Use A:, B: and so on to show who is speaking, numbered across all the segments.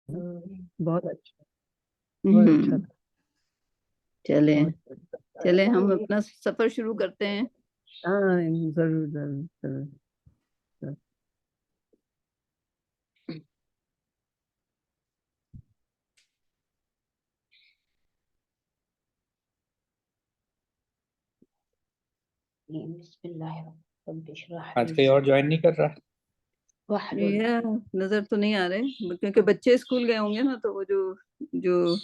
A: बहुत अच्छा, बहुत अच्छा था।
B: चले
A: बहुत अच्छा था।
B: चले हम अपना सफर शुरू करते हैं।
A: हाँ, जरूर जरूर जरूर जरूर।
C: आज कोई और ज्वाइन नहीं कर रहा?
B: या नजर तो नहीं आ रहे, क्योंकि बच्चे स्कूल गए होंगे ना, तो वो जो जो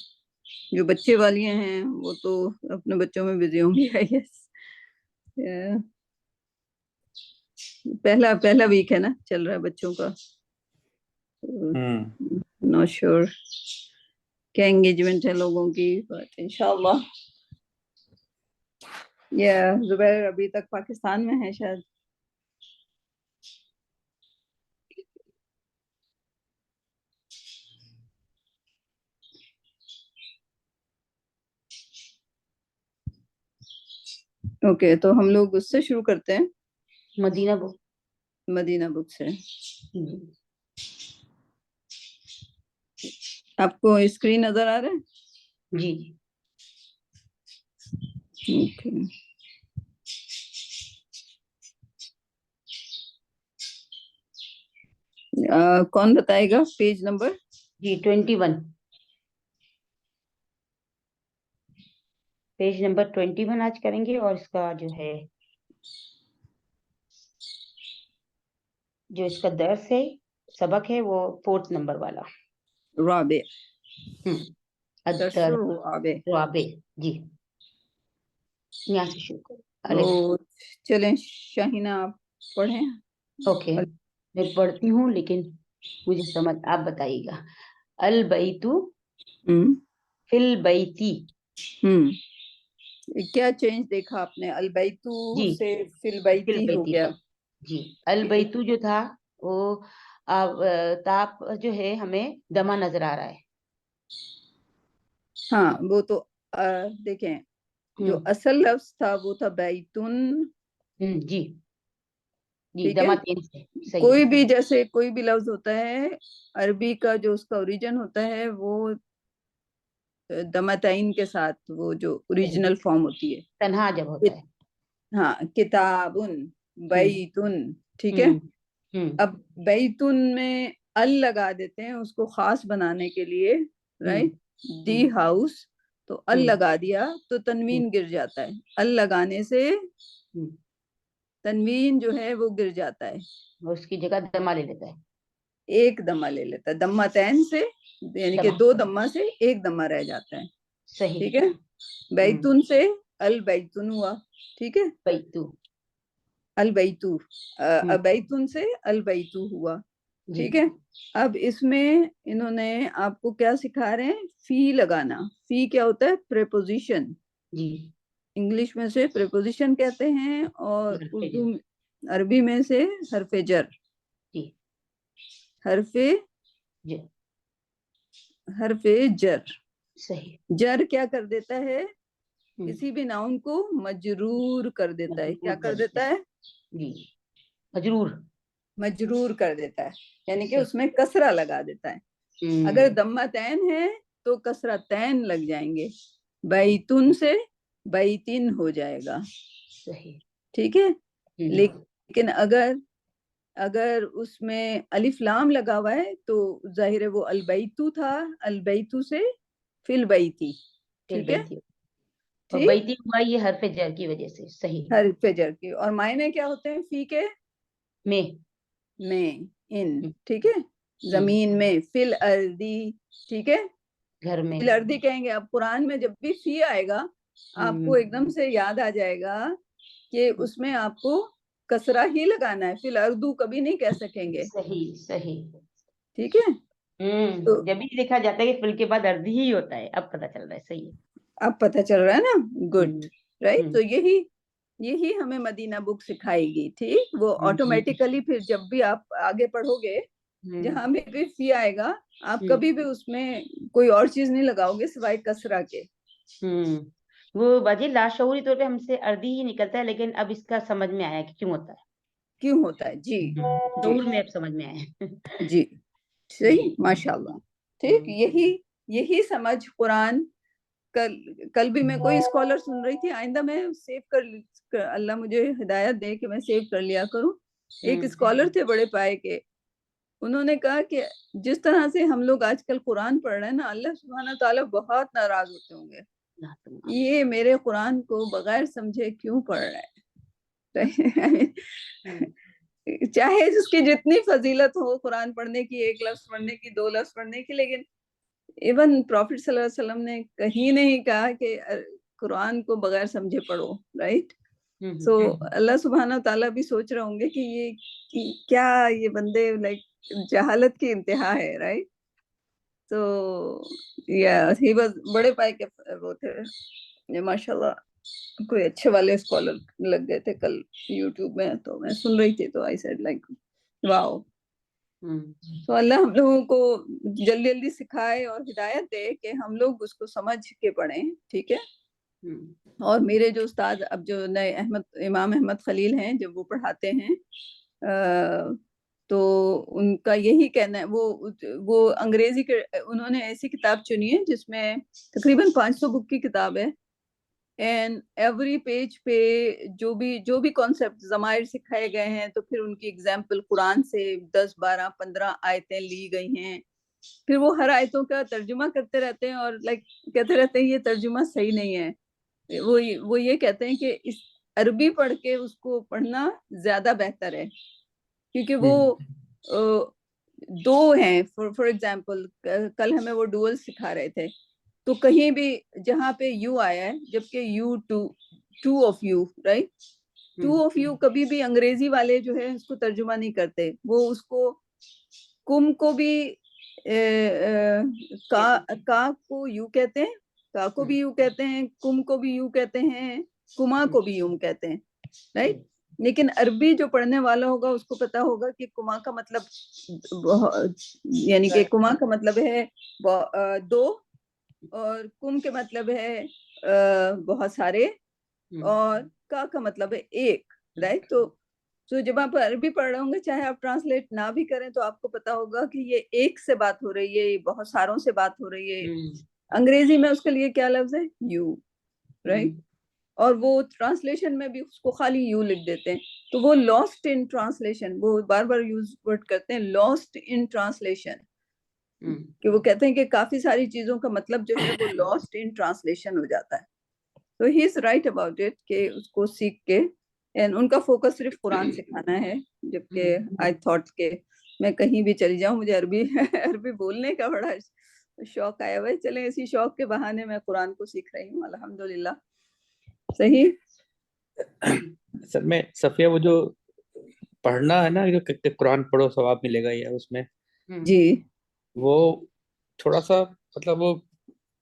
B: जो बच्चे वालियां हैं वो तो अपने बच्चों में बिजी होंगी, आई गेस। पहला पहला वीक है ना, चल रहा है बच्चों का। नॉट श्योर क्या एंगेजमेंट है लोगों की, बट इंशाल्लाह। या जुबैर अभी तक पाकिस्तान में है शायद। ओके, तो हम लोग उससे शुरू करते हैं,
D: मदीना बुक।
B: मदीना बुक से। आपको स्क्रीन नजर आ रहा है?
D: जी
B: ओके। कौन बताएगा पेज नंबर?
D: जी 21, पेज नंबर 21 आज करेंगे। और इसका जो है, जो इसका दर्स है, सबक है, वो 4th नंबर वाला।
B: राबे।
D: अद्दर
B: राबे।
D: राबे। जी, यहाँ से शुरू करो।
B: तो चलें शाहीना, आप पढ़ें।
D: ओके, मैं पढ़ती हूँ, लेकिन मुझे समझ आप बताइएगा। अल बैतु फिल बैती।
B: क्या चेंज देखा आपने? अलबैतू
D: जी,
B: से
D: फिल
B: फिलबैती हो
D: बैती
B: गया।
D: जी, अल बैतु जो था वो अब ताप जो है हमें दमा नजर आ रहा है।
B: हाँ, वो तो देखें, जो असल लफ्ज था वो था बैतुन।
D: जी जी,
B: ठीक
D: दमा
B: है,
D: तेन से सही
B: कोई
D: है।
B: भी जैसे कोई भी लफ्ज होता है अरबी का, जो उसका ओरिजिन होता है वो दमातैन के साथ, वो जो
D: सही,
B: ओरिजिनल फॉर्म होती है।
D: तन्हा जब होता है।
B: हाँ, किताबुन, बैतुन, ठीक है।
D: हम्म
B: अब बैतुन में अल लगा देते हैं उसको खास बनाने के लिए, राइट। दी हाउस, तो अल लगा दिया तो तनवीन गिर जाता है। अल लगाने से तनवीन जो है वो गिर जाता है,
D: उसकी जगह दमा ले लेता है।
B: एक दमा ले लेता है। दम्मा तैन से, यानी कि
D: दमा,
B: 2 दम्मा से 1 दम्मा रह जाता है,
D: सही।
B: ठीक है। बैतुन से अल बैतुन हुआ, ठीक है।
D: बैतु,
B: अल बैतू, बैतुन से अल बैतू हुआ, ठीक है। अब इसमें इन्होंने आपको क्या सिखा रहे हैं? फी लगाना। फी क्या होता है? प्रेपोजिशन।
D: जी,
B: इंग्लिश में से प्रेपोजिशन कहते हैं, और उर्दू अरबी में से हरफे जर।
D: जी,
B: हरफे हरफे जर।
D: सही।
B: जर क्या कर देता है? किसी भी नाउन को मजरूर कर देता है। क्या कर देता है?
D: जी, मजरूर,
B: मजरूर कर देता है, यानी कि उसमें कसरा लगा देता है। अगर दम्मा तैन है तो कसरा तैन लग जाएंगे। बैतुन से बैतिन हो जाएगा,
D: सही।
B: ठीक है। लेकिन अगर अगर उसमें अलिफ लाम लगा हुआ है तो जाहिर है वो अलबैतू था। अलबैतू से फिल बैती, ठीक है।
D: और
B: ठीक,
D: बैती हुआ ये हरफ जर की वजह से, सही।
B: हरफ जर की। और मायने क्या होते हैं फी के?
D: में,
B: इन, ठीक है। जमीन में, फिल अर्दी, ठीक है।
D: घर में,
B: फिल अर्दी कहेंगे। अब कुरान में जब भी फी आएगा आपको एकदम से याद आ जाएगा कि उसमें आपको कसरा ही लगाना है। फिल अर्दू कभी नहीं कह सकेंगे,
D: सही सही।
B: ठीक है। तो
D: जब भी देखा जाता है कि फिल के बाद अर्दी ही होता है, अब पता चल रहा है, सही है।
B: अब पता चल रहा है ना, गुड, राइट। तो यही यही हमें मदीना बुक सिखाएगी, ठीक। वो ऑटोमेटिकली फिर जब भी आप आगे पढ़ोगे, जहां भी फी आएगा, आप कभी भी उसमें कोई और चीज नहीं लगाओगे सिवाय कसरा के।
D: वो बाजी लाशऊरी तौर पे हमसे अर्दी ही निकलता है, लेकिन अब इसका समझ में आया कि क्यों होता है।
B: क्यों होता है? जी,
D: शऊर में अब समझ में आया।
B: जी, सही, माशाल्लाह, ठीक, यही समझ कुरान। कल भी मैं कोई स्कॉलर सुन रही थी, आइंदा मैं सेव कर अल्लाह मुझे हिदायत दे कि मैं सेव कर लिया करूं। एक स्कॉलर थे बड़े पाए के, उन्होंने कहा कि जिस तरह से हम लोग आजकल कुरान पढ़ रहे हैं ना, अल्लाह सुब्हाना ताला बहुत नाराज होते होंगे, ये मेरे कुरान को बगैर समझे क्यों पढ़ रहे हैं। चाहे उसकी जितनी फजीलत हो कुरान पढ़ने की, 1 लफ्ज पढ़ने की, 2 लफ्ज पढ़ने की, लेकिन इवन प्रॉफिट सल्लल्लाहु अलैहि वसल्लम ने कहीं नहीं कहा कि कुरान को बगैर समझे पढ़ो, राइट। सो अल्लाह सुब्हाना ताला भी सोच रहे होंगे कि क्या ये बंदे लाइक जहालत की इंतहा है, राइट। तो या ही वाज बड़े पाए के वो थे माशाल्लाह, कोई अच्छे वाले स्कॉलर लग गए थे कल यूट्यूब में, तो मैं सुन रही थी, तो आई सेड लाइक वाओ। तो अल्लाह हम लोगों को जल्दी जल्दी सिखाए और हिदायत दे कि हम लोग उसको समझ के पढ़ें, ठीक है। और मेरे जो उस्ताद अब जो नए इमाम अहमद खलील हैं, जब वो पढ़ाते हैं तो उनका यही कहना है, वो अंग्रेजी के उन्होंने ऐसी किताब चुनी है जिसमें तकरीबन 500 बुक की किताब है, एंड एवरी पेज पे जो भी कॉन्सेप्ट ज़माइर सिखाए गए हैं, तो फिर उनकी एग्जाम्पल कुरान से 10, 12, 15 आयतें ली गई हैं। फिर वो हर आयतों का तर्जुमा करते रहते हैं और लाइक कहते रहते हैं ये तर्जुमा सही नहीं है। वो ये कहते हैं कि इस अरबी पढ़ के उसको पढ़ना ज्यादा बेहतर है, क्योंकि वो दो हैं। फॉर एग्जाम्पल कल हमें वो डुअल सिखा रहे थे, तो कहीं भी जहाँ पे यू आया है, जबकि you two of you, right, two of you कभी भी अंग्रेजी वाले जो है उसको तर्जुमा नहीं करते, वो उसको कुम को भी का को यू कहते हैं, का को भी यू कहते हैं, कुम को भी यू कहते हैं, कुमा को भी यूं कहते हैं, राइट। लेकिन अरबी जो पढ़ने वाला होगा उसको पता होगा कि कुमा का मतलब यानी कि कुमा का मतलब है 2, और कुम के मतलब है बहुत सारे, और का मतलब है 1, राइट। तो जब आप अरबी पढ़ रहे होंगे, चाहे आप ट्रांसलेट ना भी करें, तो आपको पता होगा कि ये 1 से बात हो रही है, ये बहुत सारों से बात हो रही है। अंग्रेजी में उसके लिए क्या लफ्ज है? You, right. और वो ट्रांसलेशन में भी उसको खाली यू लिख देते हैं, तो वो लॉस्ट इन ट्रांसलेशन, वो बार बार यूज वर्ड करते हैं लॉस्ट इन ट्रांसलेशन, कि वो कहते हैं कि काफी सारी चीजों का मतलब जो है वो लॉस्ट इन ट्रांसलेशन हो जाता है। तो he is right about it, कि उसको सीख के, एंड उनका फोकस सिर्फ कुरान सिखाना है, जबकि आई थॉट के मैं कहीं भी चली जाऊं, मुझे अरबी बोलने का बड़ा शौक आया हुआ है, चले इसी शौक के बहाने मैं कुरान को सीख रही हूँ, अल्हम्दुलिल्लाह। सही।
C: सर में सफिया, वो जो पढ़ना है ना, जो कुरान पढ़ो सवाब मिलेगा या उसमें
B: जी,
C: वो थोड़ा सा मतलब वो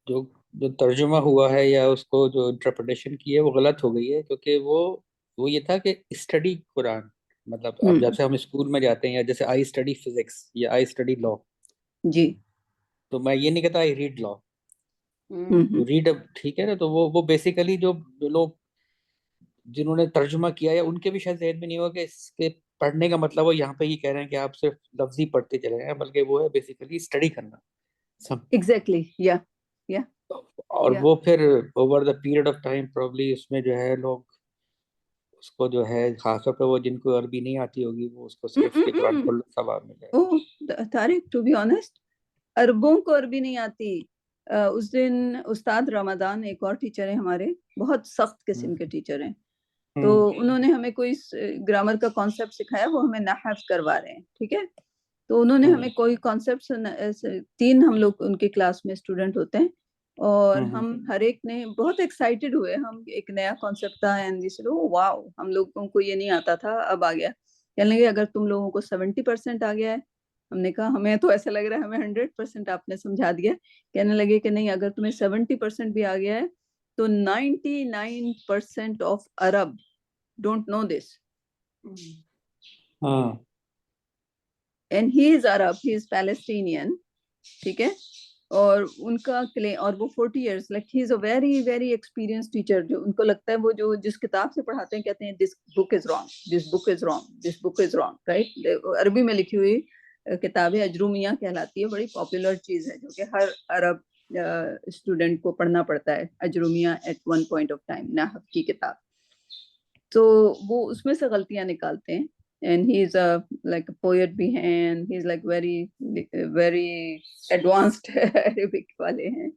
C: जो जो तर्जुमा हुआ है या उसको जो इंटरप्रिटेशन की है वो गलत हो गई है, क्योंकि वो ये था कि स्टडी कुरान, मतलब अब जैसे हम स्कूल में जाते हैं, या जैसे आई स्टडी फिजिक्स या आई स्टडी लॉ,
B: जी,
C: तो मैं ये नहीं कहता आई रीड लॉ, रीड, ठीक है ना। तो वो बेसिकली जो जो लोग जिन्होंने तर्जुमा किया है उनके भी शायद ज़हन में नहीं होगा कि इसके पढ़ने का मतलब वो यहाँ पे ही कह रहे हैं कि आप सिर्फ लफ्जी पढ़ते चले जाएं, बल्कि वो है बेसिकली स्टडी करना सब।
B: एग्जैक्टली, या
C: और वो फिर over the period of time probably उसमें जो है लोग उसको जो है, खासतौर पे वो जिनको अरबी नहीं आती होगी, वो उसको सिर्फ के कुरान पढ़ लो सवाब मिलेगा।
B: ओह तारिक, टू बी ऑनेस्ट, अरबों को अरबी नहीं आती। उस दिन उस्ताद रमदान, एक और टीचर है हमारे, बहुत सख्त किस्म के टीचर हैं, तो उन्होंने हमें कोई ग्रामर का कॉन्सेप्ट सिखाया, वो हमें नाहफ करवा रहे हैं, ठीक है। तो उन्होंने हमें कोई कॉन्सेप्ट 3 हम लोग उनकी क्लास में स्टूडेंट होते हैं, और हम हर एक ने बहुत एक्साइटेड हुए, हम एक नया कॉन्सेप्ट था, एंड दिस वाओ, हम लोगों को ये नहीं आता था, अब आ गया। कहने लगे अगर तुम लोगों को 70% आ गया है, हमने कहा हमें तो ऐसा लग रहा है हमें 100% आपने समझा दिया। कहने लगे कि नहीं, अगर तुम्हें 70% भी आ गया है तो 99% of Arab don't know this, and he is Arab, he is Palestinian, ठीक है। और उनका क्लेम, और वो 40 years, like he is a very very experienced teacher, जो उनको लगता है वो जो जिस किताब से पढ़ाते हैं कहते हैं this book is wrong, this book is wrong, this book is wrong, right, अरबी में लिखी हुई किताब है, अजरूमिया कहलाती है, बड़ी पॉपुलर चीज है जो कि हर अरब स्टूडेंट को पढ़ना पड़ता है, अजरूमिया at one point of time, नाहव की किताब। तो वो उसमें से गलतियां निकालते हैं, and he is a like a poet भी हैं, and he is like very advanced Arabic वाले हैं।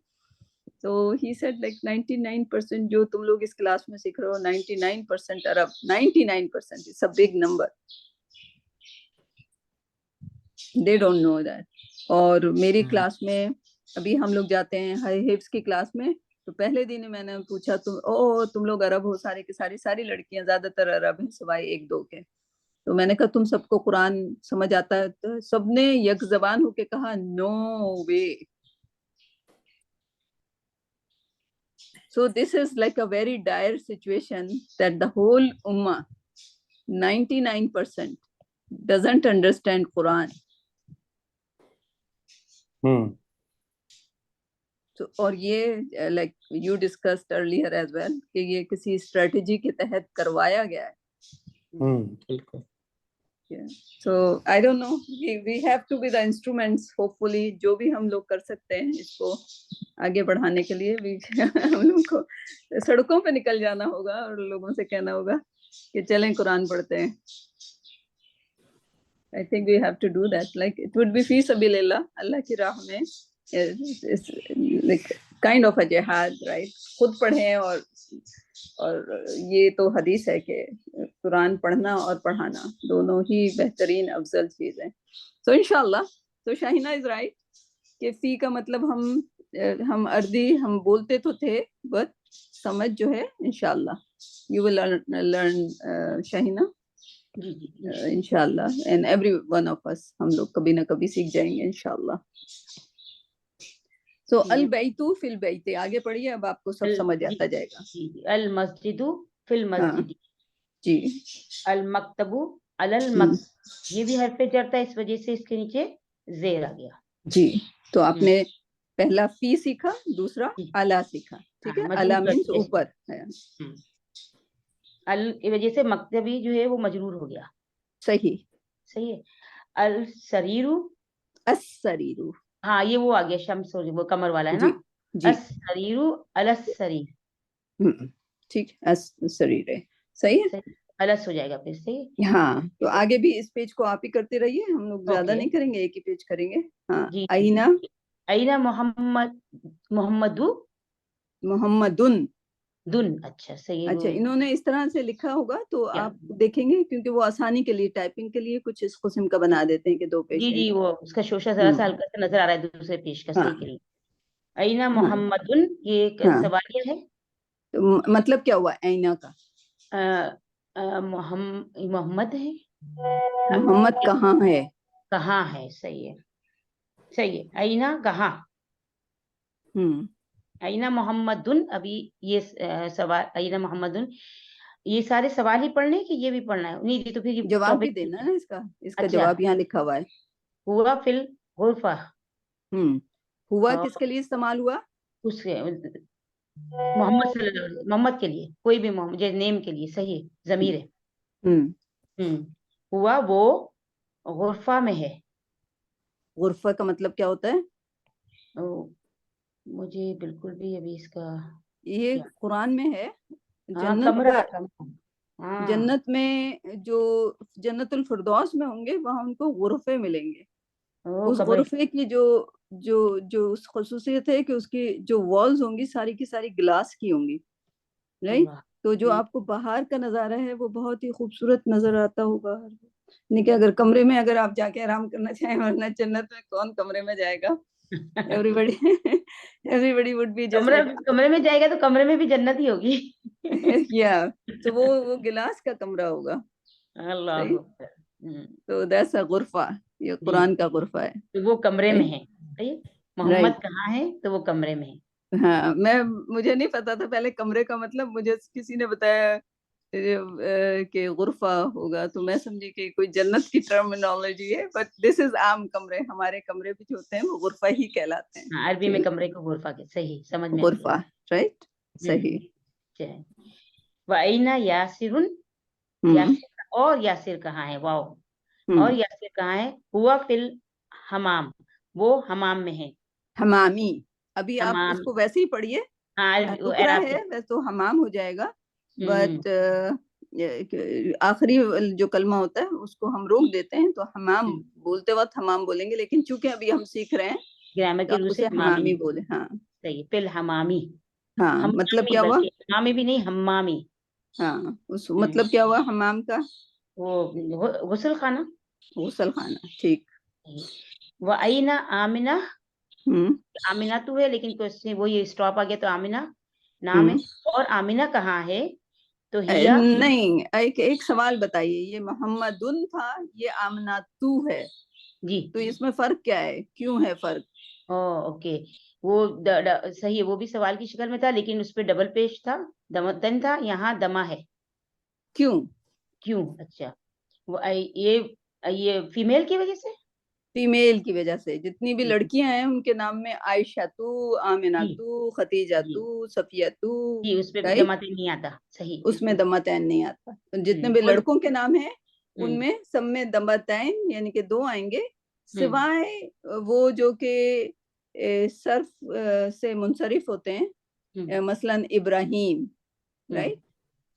B: So he said like 99% जो तुम लोग इस क्लास में सीख रहे हो, 99% अरब, 99% is a big number, they don't know that। और मेरी क्लास में अभी हम लोग जाते हैं हिफ्स की क्लास में, तो पहले दिन मैंने पूछा तुम लोग अरब हो सारे के सारी लड़कियां ज्यादातर अरब हैं सिवाय एक दो के, तो मैंने कहा तुम सबको कुरान समझ आता है? तो सबने एक जबान होके कहा no way. So this is like a very dire situation that the whole ummah 99% doesn't understand Quran। तो और ये like you discussed earlier as well कि ये किसी स्ट्रेटजी के तहत करवाया गया है।
C: बिल्कुल।
B: So I don't know, we have to be the instruments, hopefully जो भी हम लोग कर सकते हैं इसको आगे बढ़ाने के लिए भी हम लोग को सड़कों पे निकल जाना होगा और लोगों से कहना होगा कि चलें कुरान पढ़ते हैं। I think we have to do that, like it would be fi sabilillah, अल्लाह की राह में, is like kind of a jihad, right? खुद पढ़ें और ये तो हदीस है कि कुरान पढ़ना और पढ़ाना दोनों ही बेहतरीन अफजल चीज है। So इंशाल्लाह, तो शाहिना इज राइट कि फी का मतलब हम अर्दी हम बोलते तो थे, बट समझ जो है इंशाल्लाह यू विल लर्न शाहिना, इंशाल्लाह, and every one of us, हम लोग कभी ना कभी सीख जाएंगे इंशाल्लाह। तो अल बैतु फिल बैते, आगे पढ़िए, अब आपको सब समझ आता जाएगा।
D: अल मस्जिदु फिल मस्जिद,
B: जी।
D: अल मक्तबु अलल मक्तब, ये भी हरफे जरता है, इस वजह से इसके नीचे जेर आ गया।
B: जी, तो आपने पहला फी सीखा, दूसरा अला सीखा, ठीक है? अला मीन्स ऊपर है।
D: अल की वजह से मक्तबी जो है वो मजरूर हो गया।
B: सही
D: है। अल सरीरु,
B: अस सरीरु,
D: हाँ ये वो आ गया, शम्स वो कमर वाला है ना।
B: जी।
D: अस सरीरु अलस सरीर,
B: ठीक, अस सरीर है, सही है,
D: अलस हो जाएगा फिर। सही।
B: हाँ, तो आगे भी इस पेज को आप ही करते रहिए, हम लोग ज्यादा नहीं करेंगे, एक ही पेज करेंगे। हाँ, आईना,
D: आईना मोहम्मद, मोहम्मदु,
B: मोहम्मदुन,
D: दुन, अच्छा सही है।
B: अच्छा, इन्होंने इस तरह से लिखा होगा तो आप देखेंगे, क्योंकि वो आसानी के लिए टाइपिंग के लिए कुछ इस किस्म का बना देते हैं कि दो पेज।
D: जी वो उसका शोशा जरा सा हल्का से नजर आ रहा है दूसरे पेज का। सही के लिए आईना मोहम्मदुन, ये एक सवालिया है।
B: तो मतलब क्या हुआ आईना का?
D: मोहम्मद है,
B: मोहम्मद कहाँ है?
D: कहाँ है, सही है, सही है। आईना कहाँ, आईना मोहम्मदुन। अभी ये सवाल आईना मोहम्मदुन, ये सारे सवाल ही पढ़ने कि ये भी पढ़ना है? नहीं, तो फिर
B: जवाब भी देना है ना इसका। अच्छा, जवाब यहाँ लिखा हुआ है।
D: हुआ फिल गुरफा,
B: हुआ किसके लिए इस्तेमाल हुआ?
D: उसके मोहम्मद के लिए, कोई भी मोहम्मद नेम के लिए, सही है, जमीर है। हुआ वो गुरफा में है। गुरफा
B: का मतलब क्या होता है?
D: मुझे बिल्कुल भी अभी इसका,
B: ये कुरान में है।
D: जन्नत
B: में जो जन्नतुल फिरदौस में होंगे वहां उनको गुरफे मिलेंगे। उस गुरफे की जो खुसूसियत है कि उसकी जो वॉल्स होंगी सारी की सारी ग्लास की होंगी, राइट? तो जो आपको बाहर का नजारा है वो बहुत ही खूबसूरत नजर आता होगा। नहीं कि अगर कमरे में अगर आप जाके आराम करना चाहें, वरना जन्नत में कौन कमरे में जाएगा? everybody would be just
D: कमरे में जाएगा तो कमरे में भी जन्नत ही होगी।
B: या तो वो गिलास का कमरा होगा।
D: अल्लाह,
B: तो दैट्स अ गुरफा, ये कुरान का गुरफा है।
D: तो वो कमरे में है। मोहम्मद कहाँ है, तो वो कमरे में है।
B: हाँ, मुझे नहीं पता था पहले कमरे का मतलब, मुझे किसी ने बताया कि गुरफा होगा, तो मैं समझी कि कोई जन्नत की टर्मिनोलॉजी है, बट दिस इज आम कमरे। हमारे कमरे भी जो होते हैं वो गुरफा ही कहलाते हैं।
D: अरबी में कमरे को गुरफा के, सही समझ में,
B: गुरफा, राइट, सही।
D: वाइना यासिरुन, यासिर और यासिर कहाँ है? वाओ, और यासिर कहाँ है? हुआ फिल हमाम, वो हमाम में है।
B: हमामी, अभी आप
D: हमाम,
B: उसको वैसे ही पढ़िए,
D: हाँ
B: टुकड़ा है
D: अराबिक।
B: वैसे तो हमाम हो जाएगा,
D: हम्म,
B: बट आखिरी जो कलमा होता है उसको हम रोक देते हैं, तो हमाम बोलते वक्त हमाम बोलेंगे, लेकिन चूंकि अभी हम सीख रहे हैं
D: ग्रामर
B: तो
D: की
B: आप
D: रूह से
B: उसे
D: हमामी,
B: हमामी बोले। हाँ
D: सही, फिल हमामी,
B: हाँ, मतलब
D: हमामी,
B: क्या हुआ?
D: बल्कि हमामी भी नहीं, हमामी।
B: हाँ, उस मतलब क्या हुआ हमाम का?
D: वो गुस्ल खाना।
B: गुसल खाना, ठीक।
D: वो आईना आमिना,
B: हम्म
D: आमिना तो है लेकिन क्वेश्चन वो ये स्टॉप आ गया तो आमिना नाम है। और आमिना कहाँ है? तो हिया,
B: नहीं, एक सवाल बताइए, ये मोहम्मदुन था, ये आमनातू है,
D: जी,
B: तो इसमें फर्क क्या है, क्यों है फर्क?
D: ओके, वो सही है, वो भी सवाल की शक्ल में था लेकिन उस पे डबल पेश था, दन था, यहाँ दमा है।
B: क्यों?
D: क्यों? अच्छा, वो ये फीमेल की वजह से।
B: फीमेल की वजह से, जितनी भी लड़कियां हैं उनके नाम में आयशा तू, आमिना
D: जी
B: तू, खतीजा
D: जी
B: तू, सफिया तू,
D: जी, उस पे
B: राइट,
D: दमाते नहीं आता, सही।
B: उसमें दम्मतैन नहीं आता। तो जितने भी
D: कोई,
B: लड़कों के नाम हैं
D: हम्म
B: उनमें सब में दम्मतैन यानी कि दो आएंगे,
D: हम्म
B: सिवाय वो जो कि सर्फ से मुनसरिफ होते हैं,
D: हम्म
B: मसलन इब्राहिम,
D: हम्म
B: राइट,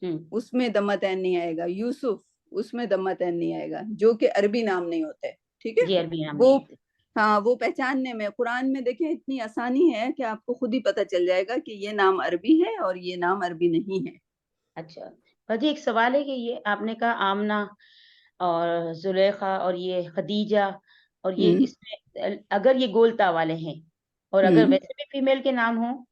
D: हम्म
B: उसमें दम्मतैन नहीं आएगा, यूसुफ, उसमें दम्मतैन नहीं आएगा, जो कि अरबी नाम नहीं होते, ठीक है।
D: जी, अरबी नाम
B: वो,
D: नहीं होते।
B: हाँ, वो पहचानने में कुरान में देखें इतनी आसानी है कि आपको खुद ही पता चल जाएगा कि ये नाम अरबी है और ये नाम अरबी नहीं है।
D: अच्छा भाजी, एक सवाल है कि ये आपने कहा आमना और जुलेखा और ये खदीजा, और ये
B: हम्म
D: इसमें अगर ये गोलता वाले हैं और अगर
B: हम्म
D: वैसे भी फीमेल के नाम हो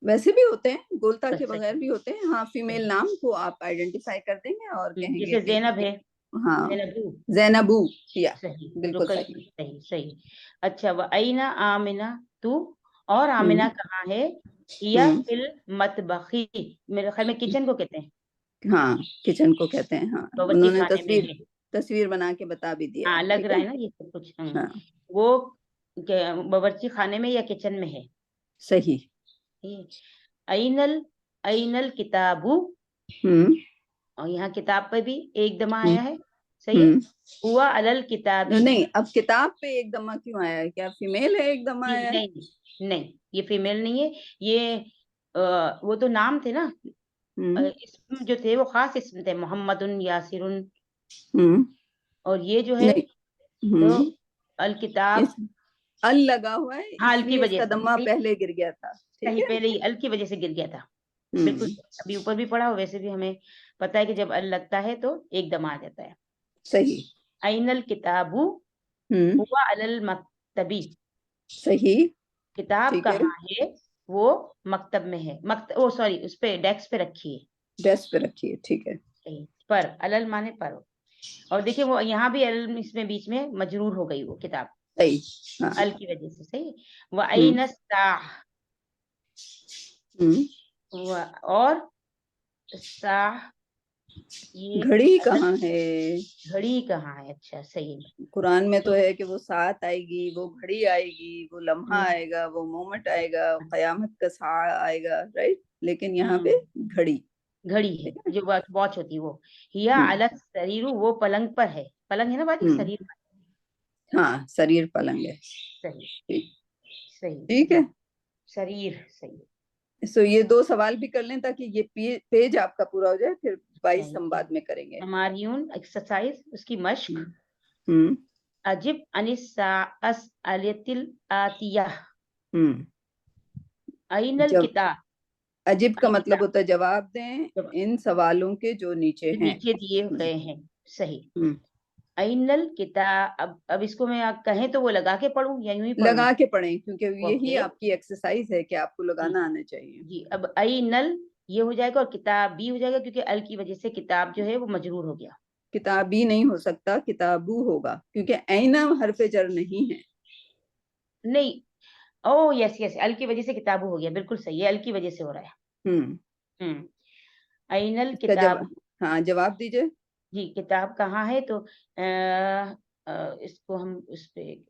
B: वैसे भी होते हैं, गोलता
D: तो
B: के बगैर
D: सही,
B: भी होते हैं, हाँ, फीमेल
D: सही।
B: नाम को आप आइडेंटिफाई कर देंगे और कहेंगे
D: जैसे
B: कि
D: जैनब है,
B: हाँ,
D: जैनबू,
B: जैनबू, या
D: सही,
B: बिल्कुल
D: रुकई,
B: सही।
D: सही सही। अच्छा, व अईना आमिना तू, और आमिना
B: हम्म
D: कहाँ है? या
B: हम्म
D: फिल मतबखी, मेरे ख्याल में किचन को कहते हैं,
B: हाँ, किचन को कहते हैं, हाँ,
D: बावर्ची
B: उन्होंने
D: खाने में
B: तस्वीर
D: है।
B: तस्वीर बना के बता भी दिया
D: हाँ,
B: है,
D: लग
B: ठीक
D: रहा
B: है।
D: है ना ये सब कुछ।
B: हाँ,
D: वो बावर्ची खाने में या किचन में है।
B: सही।
D: अइनल, अइनल किताबु,
B: हम्म
D: और यहाँ किताब पे भी एक दमा
B: हम्म
D: आया है, सही है।
B: हम्म
D: हुआ अलल किताबी,
B: नहीं, अब किताब पे एक दमा क्यों आया है, क्या फीमेल है एक दमा
D: नहीं
B: आया है?
D: नहीं नहीं, ये फीमेल नहीं है, ये वो तो नाम थे ना,
B: हम्म
D: इसम जो थे वो खास इसम थे, मोहम्मदुन, यासिरुन,
B: हम्म
D: और ये जो है
B: नहीं,
D: तो
B: हम्म
D: अल किताब,
B: इस अल लगा हुआ है
D: हाँ, अल की
B: इसलिए
D: वजह
B: इसका
D: से,
B: दम्मा
D: सही
B: पहले गिर गया था, ठीक
D: सही,
B: है।
D: पहले ही अल की वजह से गिर गया था, बिल्कुल
B: हम्म
D: सही। अभी ऊपर भी पढ़ा हो, वैसे भी हमें पता है कि जब अल लगता है तो एक दम आ जाता है।
B: सही।
D: अइनल किताबु,
B: हम्म
D: हुआ अलल मक्तबी,
B: सही,
D: किताब
B: ठीक है,
D: कहाँ है? वो मकतब में है, ओ सॉरी, उस पे डेस्क पे रखी है,
B: डेस्क पे रखिए, ठीक है।
D: सही। पर, अलल माने पर, और देखिए वो यहाँ भी अलल इसमें बीच में मजरूर हो गई वो किताब,
B: सही, हाँ।
D: अल की वजह से, सही। व
B: हम्म
D: अइनस साह,
B: हम्म
D: और साह, ये
B: घड़ी
D: अलल,
B: कहाँ है?
D: घड़ी कहाँ है? अच्छा, सही।
B: कुरान में तो
D: तो
B: है कि वो सात आएगी, वो घड़ी आएगी, वो लम्हा
D: हम्म
B: आएगा, वो मोमेंट आएगा, कयामत का सा आएगा, राइट, लेकिन यहाँ पे
D: हम्म,
B: घड़ी,
D: घड़ी है
B: ठीक है।
D: जो वॉच होती है वो। हिया
B: हम्म
D: अलग शरीर, वो पलंग पर है, पलंग है ना बाजी,
B: हम्म
D: शरीर पर,
B: हाँ, शरीर पलंग है,
D: सही
B: ठीक,
D: सही।
B: ठीक है।
D: शरीर, सही
B: सो ये दो सवाल भी कर लें ताकि ये पेज आपका पूरा हो जाए, फिर 22
D: सही।
B: हम बाद में करेंगे।
D: हमारियून एक्सरसाइज, उसकी मश्क।
B: हम्म हम्म
D: अजिब अनिसा अस अलियतिल आतिया,
B: हम्म
D: अइनल
B: जब
D: किताब,
B: अजीब का
D: अल
B: मतलब
D: किताब
B: होता है जवाब दें
D: जब
B: इन सवालों के जो नीचे
D: जो
B: हैं।
D: नीचे दिए गए हैं, सही।
B: हम्म
D: अइनल किताब, अब इसको मैं आप कहें तो वो लगा के पढ़ूं या यूं ही पढ़ूं?
B: लगा के पढ़ें क्योंकि यही
D: ओके,
B: आपकी एक्सरसाइज है कि आपको
D: जी
B: लगाना आना चाहिए।
D: जी। अब अइनल ये हो जाएगा और किताब भी हो जाएगा, क्योंकि अल की वजह से किताब जो है वो मजरूर हो गया।
B: किताबी नहीं हो सकता, किताबू होगा, क्योंकि ऐना हरफे जर नहीं है।
D: नहीं, ओ यस यस, अल की वजह से किताबु हो गया, बिल्कुल सही है, अल की वजह से हो रहा है।
B: हम्म
D: हम्म, अइनल
B: इसका
D: किताब,
B: जवाब, हाँ, जवाब दीजिए।
D: जी, किताब कहाँ है? तो इसको हम उस पे,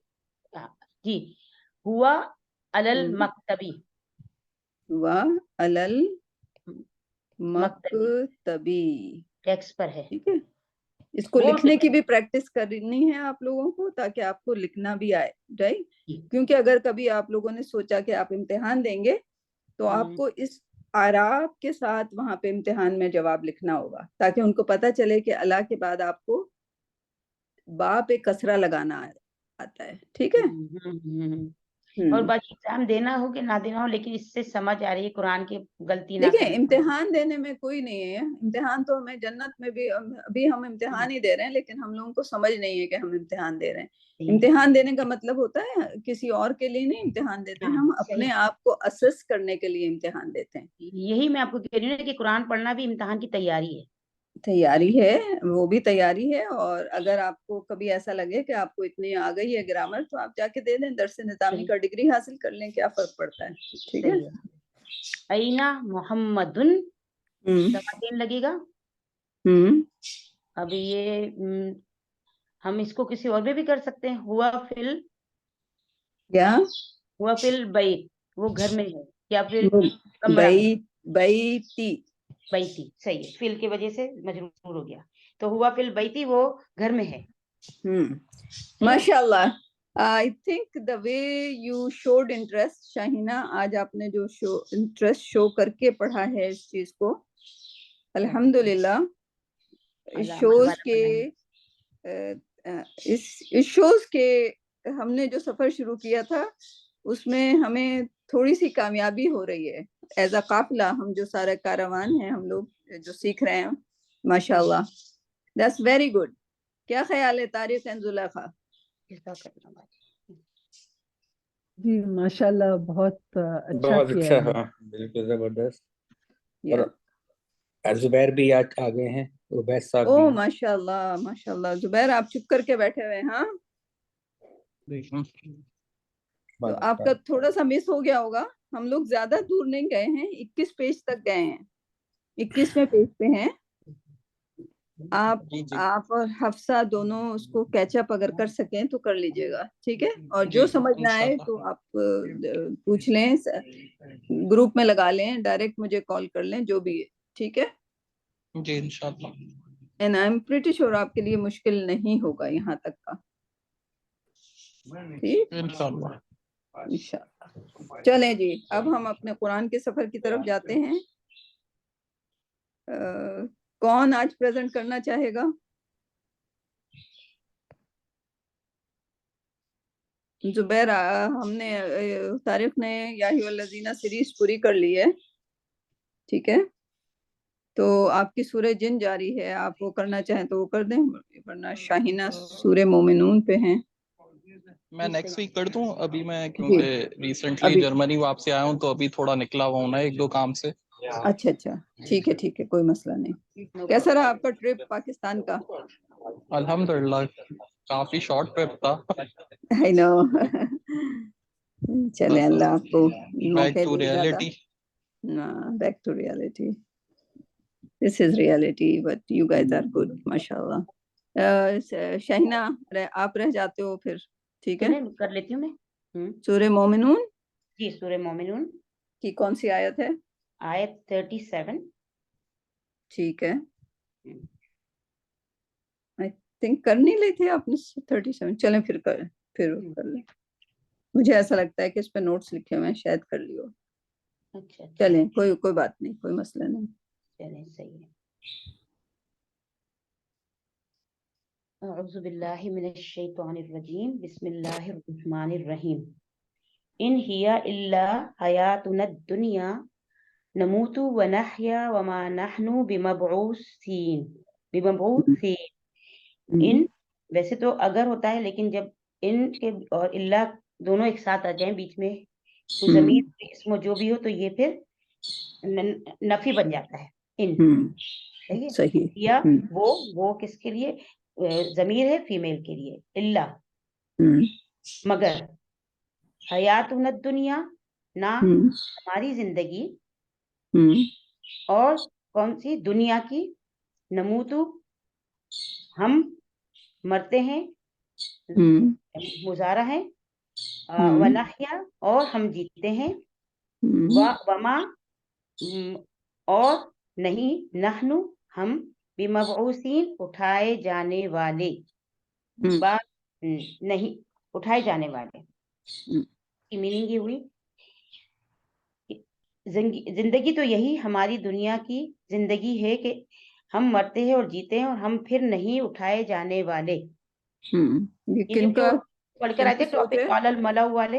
D: हाँ, जी, हुआ अलल
B: हम्म
D: मकतबी,
B: वाह अलल
D: मकतबी
B: मकतबी,
D: डेस्क पर है,
B: ठीक है, इसको
D: वो
B: लिखने की भी प्रैक्टिस करनी है आप लोगों को, ताकि आपको लिखना भी आए, राइट। क्योंकि अगर कभी आप लोगों ने सोचा कि आप इम्तिहान देंगे, तो आपको इस आराब के साथ वहां पे इम्तिहान में जवाब लिखना होगा, ताकि उनको पता चले कि अल्लाह के बाद आपको बा पे कसरा लगाना आता है, ठीक है।
D: और बाकी एग्जाम देना हो कि ना देना हो, लेकिन इससे समझ आ रही है कुरान की गलती ना
B: देखिए,
D: करें।
B: इम्तिहान देने में कोई नहीं है, इम्तिहान तो हमें जन्नत में भी, अभी हम इम्तिहान ही दे रहे हैं, लेकिन हम लोगों को समझ नहीं है कि हम इम्तिहान दे रहे हैं। इम्तिहान देने का मतलब होता है किसी और के लिए नहीं इम्तिहान देते हैं, हम अपने आप को असेस करने के लिए इम्तिहान देते हैं।
D: यही मैं आपको कह रही हूँ कि कुरान पढ़ना भी इम्तिहान की तैयारी है।
B: तैयारी है, वो भी तैयारी है। और अगर आपको कभी ऐसा लगे कि आपको इतनी आ गई है ग्रामर, तो आप जाके दे दें, दर्स निज़ामी का डिग्री हासिल कर लें, क्या फर्क पड़ता है, ठीक है।
D: अईना मोहम्मदुन दिन लगेगा। अब ये हम इसको किसी और में भी कर सकते हैं। हुआ फिल बैत, वो घर में है, या फिर कमरा है।
B: बैती
D: सही है, फिल की वजह से मजरूर हो गया, तो हुआ फिल बैती, वो घर में है।
B: माशाल्लाह। I think the way you showed interest, Shahina, आज आपने जो इंटरेस्ट शो करके पढ़ा है इस चीज को, अल्हम्दुलिल्लाह। इस शोज के हमने जो सफर शुरू किया था, उसमें हमें थोड़ी सी कामयाबी हो रही है। एज अ काफिला, हम जो सारे कारवान हैं, हम लोग जो सीख रहे हैं, माशाल्लाह, दैट्स वेरी गुड। क्या ख्याल है तारिक एंड जुलेखा?
A: जी माशाल्लाह, बहुत अच्छा
C: बहुत
A: किया
C: अच्छा,
A: है।
C: हाँ बिल्कुल जबरदस्त। और जुबैर भी आज आ गए हैं, उबैद साहब
B: ओ
C: भी।
B: माशाल्लाह माशाल्लाह, जुबैर आप चुप करके बैठे हुए हैं, हाँ। तो आपका थोड़ा सा मिस हो गया होगा, हम लोग ज्यादा दूर नहीं गए हैं, 21 पेज तक गए हैं, 21वें पेज पे हैं आप और हफ्सा दोनों उसको कैचअप अगर कर सकें तो कर लीजिएगा, ठीक है। और जो समझना आए तो आप पूछ लें, ग्रुप में लगा लें, डायरेक्ट मुझे कॉल कर लें, जो भी है, ठीक है
E: जी इंशाल्लाह।
B: And I am pretty sure आपके लिए मुश्किल नहीं होगा यहाँ तक का, ठीक
E: इंशाल्लाह।
B: इंशाल्लाह। चलें जी, अब हम अपने कुरान के सफर की तरफ जाते हैं। कौन आज प्रेजेंट करना चाहेगा? जुबैर, हमने तारिक ने या अय्युहल्लज़ीना सीरीज पूरी कर ली है, ठीक है। तो आपकी सूरह जिन जारी है, आप वो करना चाहें तो वो कर दें, वरना शाहीना सूरह मोमिनून पे हैं।
E: मैं नेक्स्ट वीक कर दूं, अभी मैं क्योंकि रिसेंटली जर्मनी वापस आया हूं, तो अभी थोड़ा निकला हुआ हूं ना एक दो काम से।
B: अच्छा अच्छा, ठीक है, कोई मसला नहीं। कैसा रहा आपका ट्रिप पाकिस्तान का?
E: अल्हम्दुलिल्लाह, काफी शॉर्ट ट्रिप था।
B: I know. चले, अल्लाह आपको
E: बैक
B: मौके
E: टू
B: दे ज्यादा।
E: Reality.
B: Back to reality, this is reality, but you guys are good माशाल्लाह। शाहीना, आप रह जाते हो फिर, ठीक है।
D: कर लेती हूँ मैं।
B: सूरह मोमिनून
D: जी, सूरह मोमिनून
B: की कौन सी आयत है?
D: आयत 37।
B: ठीक है, आई थिंक कर नहीं ली थी आपने 37। चलें फिर कर लें, मुझे ऐसा लगता है कि इस पे नोट्स लिखे हुए हैं, शायद कर लियो।
D: अच्छा,
B: चलें, कोई बात नहीं, कोई मसला नहीं।
D: चलें, सही है। अऊज़ु बिल्लाहि मिनश शैतानिर रजीम, बिस्मिल्लाहिर रहमानिर रहीम। इन हिया इल्ला हयातुनद दुनिया नमूतु व नहया व मा नहनु बिमबऊसीन। इन वैसे तो अगर होता है, लेकिन जब इन के और इल्ला दोनों एक साथ आ जाए बीच में, तो ज़मीर इसमें जो भी हो, तो ये फिर नफी बन जाता है। इन सही है। या वो किसके लिए ज़मीर है? फीमेल के लिए। इल्ला मगर, हयातुन दुनिया ना, हमारी जिंदगी, और कौन सी? दुनिया की। नमूतु, हम मरते हैं, मुजारा है। वनहया, और हम जीते हैं। वमा, और नहीं, नहनु, हम बिमबऊसीन उठाए जाने वाले, बा नहीं उठाए जाने वाले की मीनिंग ये हुई कि जिंदगी तो यही हमारी दुनिया की जिंदगी है कि हम मरते हैं और जीते हैं और हम फिर नहीं उठाए जाने वाले।
B: ये
D: ये
B: किनका
D: जो पढ़कर आए थे
B: किनकी सोच
D: टॉपिक
B: है?
D: कालल मलाऊ वाले,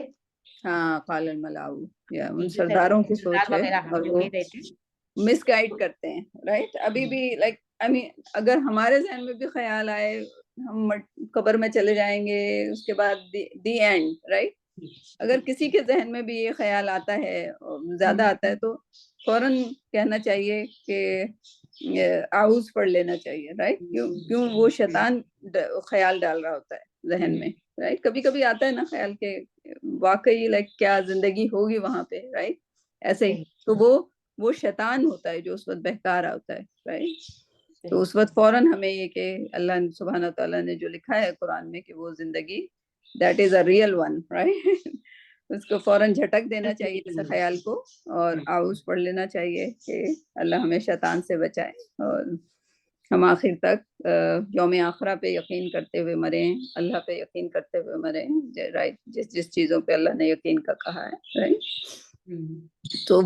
B: हाँ, कालल मलाऊ, या उन
D: जो
B: सरदारों की सोच
D: सरदार
B: है,
D: वगैरह हम
B: और
D: जो
B: वो
D: कह रहे थे।
B: मिसगाइड करते हैं, राइट? अभी भी लाइक आई मीन, अगर हमारे जहन में भी ख्याल आए हम कब्र में चले जाएंगे, उसके बाद दी एंड, राइट? अगर किसी के जहन में भी ये ख्याल आता है, ज्यादा आता है, तो फौरन कहना चाहिए कि आउज पढ़ लेना चाहिए, राइट? क्यों क्यों वो शैतान ख्याल डाल रहा होता है जहन में, राइट? कभी कभी आता है ना ख्याल के वाकई लाइक क्या जिंदगी होगी वहां पे, राइट? ऐसे ही तो वो शैतान होता है जो उस वक्त बहका रहा होता है, राइट? तो उस वक्त फौरन हमें ये कि अल्लाह सुब्हान तआला ने जो लिखा है कुरान में कि वो जिंदगी that is a real one, right? उसको फौरन झटक देना चाहिए इस ख्याल को, और आउज पढ़ लेना चाहिए कि अल्लाह हमें शैतान से बचाए, और हम आखिर तक यौम आखिरा पे यकीन करते हुए मरे, अल्लाह पे यकीन करते हुए मरे, राइट? जिस जिस चीजों पे अल्लाह ने यकीन का कहा है, राइट? तो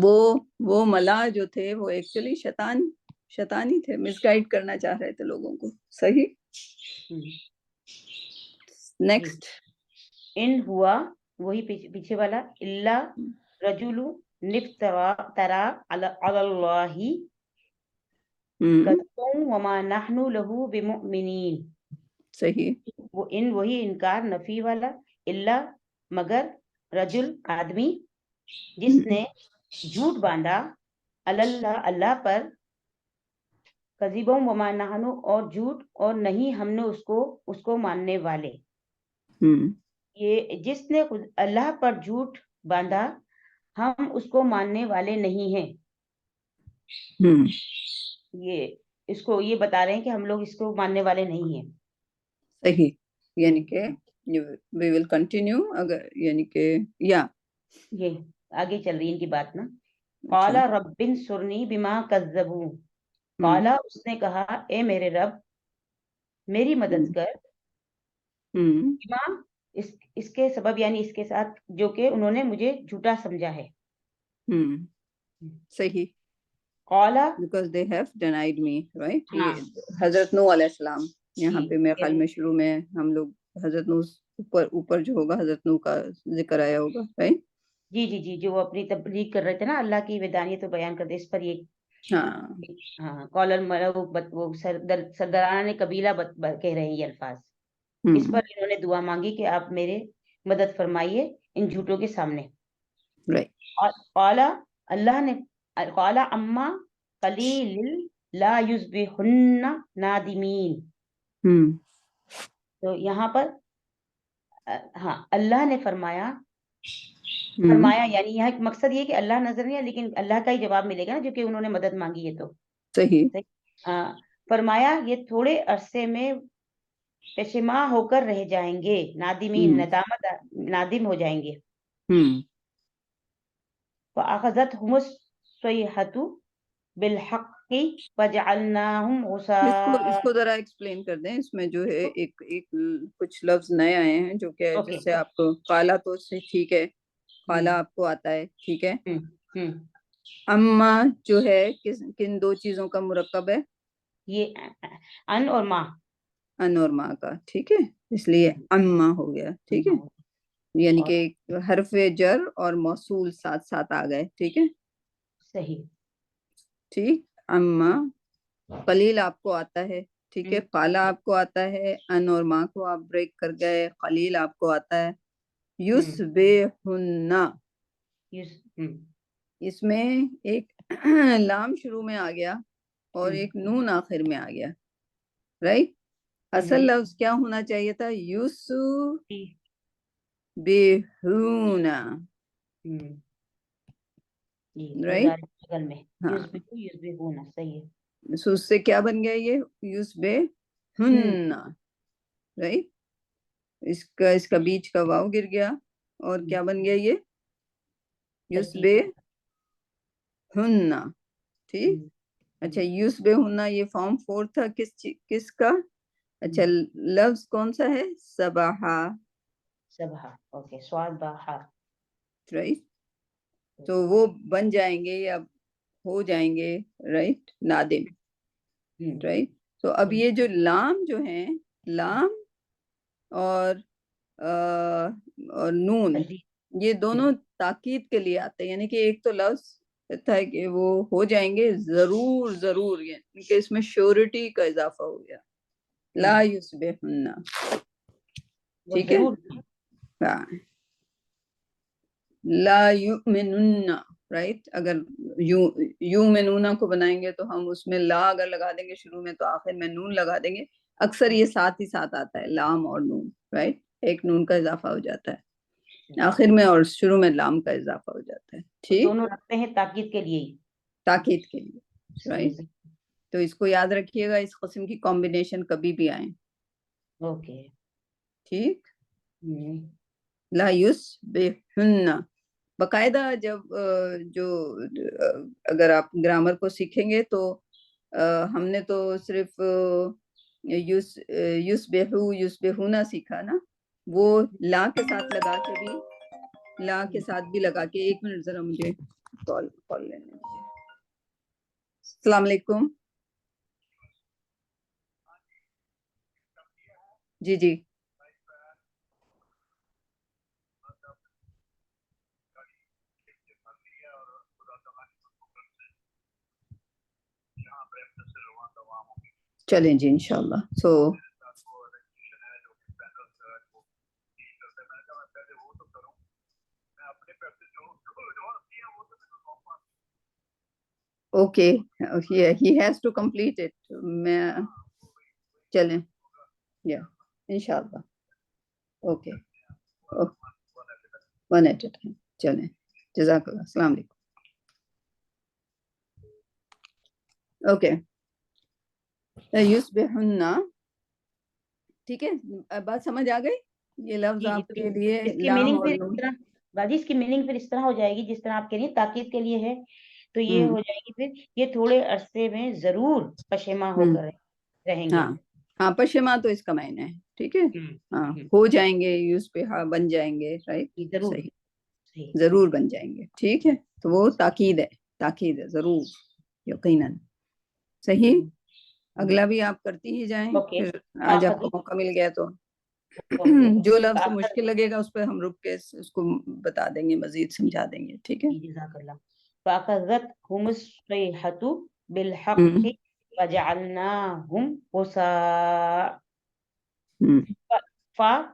B: वो मला जो थे वो एक्चुअली शैतान ही थे, मिसगाइड करना चाह रहे थे लोगों को, सही? नेक्स्ट,
D: इन हुआ वही पीछे वाला, इल्ला रजुलु निफ्तरा तरा अलल्लाहि कज़बन वमा नहनु लहु बिमुमिनीन।
B: सही।
D: वो इन वही इनकार नफी वाला, इल्ला मगर, रजुल आदमी, जिसने झूठ बांधा, अल्लाह अल्लाह पर, कज़िबम वमा नहनु और झूठ और नहीं हमने उसको मानने वाले। ये जिसने अल्लाह पर झूठ बांधा, हम उसको मानने वाले नहीं हैं। ये इसको ये बता रहे हैं कि हम लोग इसको मानने वाले नहीं हैं।
B: सही, यानी कि वी विल कंटिन्यू, अगर यानी कि या
D: ये आगे चल रही है इनकी बात ना। काला रब्बिन सुरनी बिमा कज़्ज़बू, काला उसने कहा ए मेरे रब मेरी मदद कर, बिमा इसके सबब यानी इसके साथ जो कि उन्होंने मुझे झूठा समझा है।
B: सही,
D: काला
B: because they have denied me, right?
D: हाँ।
B: ये हजरत नूह अलैहिस्सलाम, यहाँ
D: जी,
B: पे मेरे ख्याल में शुरू में हम लोग हजरत नूह ऊपर जो होगा हजरत नूह का जिक्र आया होगा, राइट?
D: जी जी जी, जो वो अपनी तबलीग कर रहे थे ना, अल्लाह की वेदानियत तो बयान करते, इस पर ये हाँ कॉलर वो सरदाराना ने कबीला कह रहे हैं ये अल्फाज। इस पर इन्होंने दुआ मांगी कि आप मेरे मदद फरमाइए इन झूठों के सामने,
B: राइट?
D: और काला अल्लाह ने काला अम्मा कलीलिल ला युस्बिहुन्ना नादिमीन। तो यहाँ पर हाँ अल्लाह ने फरमाया यानी यहाँ मकसद ये कि अल्लाह नजर नहीं है, लेकिन अल्लाह का ही जवाब मिलेगा ना, जो कि उन्होंने मदद मांगी है। तो
B: सही,
D: फरमाया ये थोड़े अरसे में पेशेमा होकर रह जाएंगे, नादिमीन नादिम हो जाएंगे। फअखज़तहुमुस सयहतु बिलहक्कि फजअलनाहुम
B: इसको जरा एक्सप्लेन कर दें। इसमें जो है एक कुछ लफ्ज नए आए हैं जो कि जिससे आपको काला तो से ठीक है, काला आपको आता है, ठीक है? अम्मा जो है किन दो चीजों का मुरक्कब है?
D: ये अन और माँ,
B: अन और माँ का, ठीक है? इसलिए अम्मा हो गया, ठीक है? यानी कि हरफे जर और मौसूल साथ साथ आ गए, ठीक है?
D: सही,
B: ठीक। अम्मा कलील आपको आता है, ठीक है? काला आपको आता है, अन और माँ को आप ब्रेक कर गए, कलील आपको आता है। युस्बिहुन्ना, इसमें एक लाम शुरू में आ गया और एक नून आखिर में आ गया, राइट? असल लफ्ज क्या होना चाहिए था? युस्बिहुना, राइट?
D: युस्बिहुना, सही है।
B: तो उससे क्या बन गया ये? युस्बिहुन्ना, राइट? इसका बीच का वाव गिर गया और क्या बन गया ये? युस्बिहुन्ना, ठीक? अच्छा, युस्बिहुन्ना ये फॉर्म 4 था किसका? अच्छा, लफ्ज कौन सा है? सबाहा,
D: सबहा, ओके, स्वाबाहा,
B: राइट। तो वो बन जाएंगे या हो जाएंगे, राइट, नादिम, राइट। तो अब ये जो लाम जो है, लाम और नून, ये दोनों ताकीद के लिए आते हैं, यानी कि एक तो लफ्ज था कि वो हो जाएंगे जरूर जरूर, यानी कि इसमें श्योरिटी का इजाफा हो गया, ला युस्बिहुन्ना, ठीक है। हाँ, ला युमिनुन्ना, राइट। अगर युमिनुन्ना को बनाएंगे तो हम उसमें ला अगर लगा देंगे शुरू में तो आखिर में नून लगा देंगे। अक्सर ये साथ ही साथ आता है, लाम और नून, राइट। एक नून का इजाफा हो जाता है आखिर में और शुरू में लाम का इजाफा हो जाता है, ठीक।
D: दोनों रखते हैं ताकीद के लिए ही,
B: ताकीद के लिए, राइट। तो इसको याद रखिएगा, इस किस्म की कॉम्बिनेशन कभी भी आए,
D: ओके,
B: ठीक। ला युस्बिहुन्ना बकायदा जब अगर आप ग्रामर को सीखेंगे तो हमने तो सिर्फ युस्बिहु युस्बिहुना सीखा ना, वो ला के साथ लगा के भी, ला के साथ भी लगा के। एक मिनट जरा मुझे कॉल लेने दीजिए। अस्सलाम वालेकुम। जी जी, चलें जी इंशाल्लाह। So okay, he has to complete it। मैं चलें या इंशाल्लाह, okay, one at a time, चलें। जज़ाकल्लाह, अस्सलाम वालेकुम। ओके, युस्बिहुन्ना, ठीक है। बात समझ आ गई? ये लफ्ज आपके लिए
D: इसकी
B: लाम
D: मीनिंग
B: और
D: फिर इस
B: नून,
D: तरह, बाजी इसकी मीनिंग फिर इस तरह हो जाएगी जिस तरह आप कह रही हैं ताकीद के लिए है, तो ये हो जाएगी फिर ये थोड़े अरसे में जरूर पशेमा होकर रहेंगे।
B: हाँ हाँ, पशेमा तो इसका मायने है, ठीक है। हाँ, हो जाएंगे, यूज पे हाँ बन जाएंगे, राइट,
D: जरूर,
B: सही, जरूर बन जाएंगे, ठीक है। तो वो ताकीद है, जरूर, यकीनन, सही। अगला भी आप करती ही जाएं, फिर आज आपको मौका मिल गया तो जो लफ्ज मुश्किल लगेगा उस पर हम रुक के उसको बता देंगे, मजीद समझा देंगे, ठीक है।
D: फ़अख़ज़तहुमुस सयहतु बिलहक़्क़ि वजअलनाहुम गुसाअ,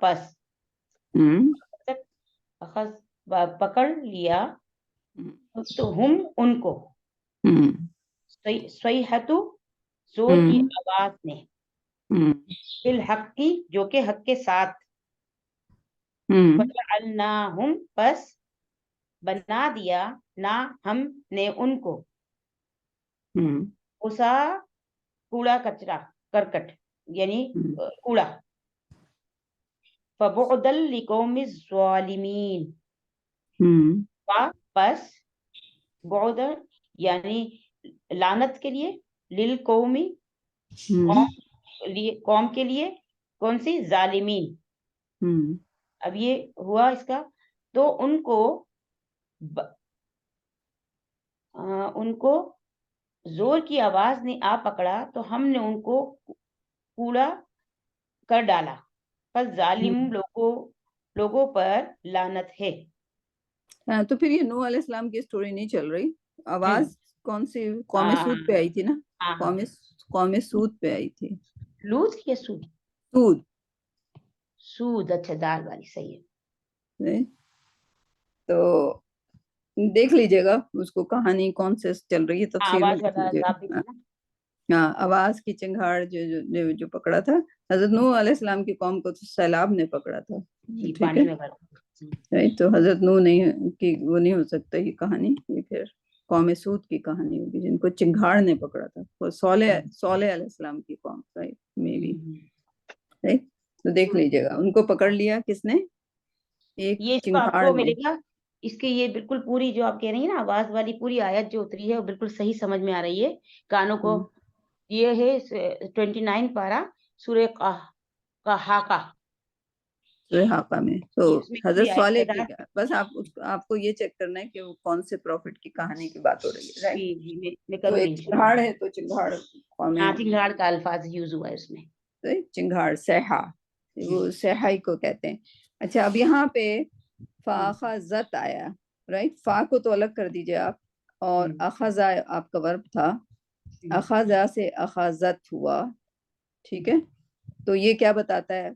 D: पस अखज़ पकड़ लिया, तो हम उनको, सयहतु जोर की आवाज ने, बिलहक़्क़ि जो के हक के साथ, वजअलनाहुम बस बना दिया ना हमने उनको, गुसा कूड़ा कचरा करकट यानी कूड़ा, फबुअदल लिकौमिज़ ज़ालिमीन, बस बुअद यानी लानत के लिए, लिल कौमी कौम के लिए, कौन सी? जालिमीन। अब ये हुआ इसका, तो उनको उनको जोर की आवाज ने आ पकड़ा तो हमने उनको कूड़ा कर डाला, पर जालिम लोगों पर लानत है।
B: तो फिर ये नूह अलैहिस्सलाम की स्टोरी नहीं चल रही। आवाज कौन सी? कौम सूद पे आई थी ना, कौम सूद पे आई थी।
D: लूत या सूद?
B: सूद,
D: सूद, अच्छा, दाल वाली, सही है।
B: तो देख लीजिएगा उसको, कहानी कौन से चल रही है, तफसीर में देख लीजिएगा। हाँ, आवाज की चिंगाड़ जो पकड़ा था हजरत नूह अलैहिस्सलाम की कौम को, तो सैलाब ने पकड़ा था, ठीक है। राइट, तो हजरत नूह नहीं की वो नहीं हो सकता ये कहानी, ये फिर कौम सूद की कहानी होगी जिनको चिंगाड़ ने पकड़ा था, वो सोले अलैहिस्सलाम की कौम, राइट, मे बी, राइट। तो देख लीजिएगा उनको पकड़ लिया किसने, एक
D: ये
B: चिंगाड़
D: आपको
B: ने।
D: मिलेगा, इसके ये बिल्कुल पूरी जो आप कह रही हैं ना आवाज वाली पूरी आयत जो उतरी है वो बिल्कुल सही समझ में आ रही है कानों को। ये है 29 पारा सूरह कहाका।
B: हाका में। तो
D: इसमें
B: हजरत
D: पूरी आयत
B: स्वाले की
D: बता।
B: बस आपको ये चेक करना है कि वो कौन से प्रॉफिट की कहानी की बात हो रही है, राइट?
D: जी जी मैं
B: तो
D: करूंगी
B: एक
D: इंशाल्लाह।
B: चिंगाड़ है, तो चिंगाड़ कौन
D: हाँ
B: है?
D: चिंगाड़ का अल्फाज यूज हुआ है उसमें।
B: तो चिंगाड़ सहहा, वो सहहाई को कहते हैं। अच्छा, अब यहाँ पे फाखजत आया, राइट? फा को तो अलग कर दीजिए आप, और अखजा आपका वर्ब था, अखजा से अखजत हुआ, ठीक है? तो ये क्या बताता है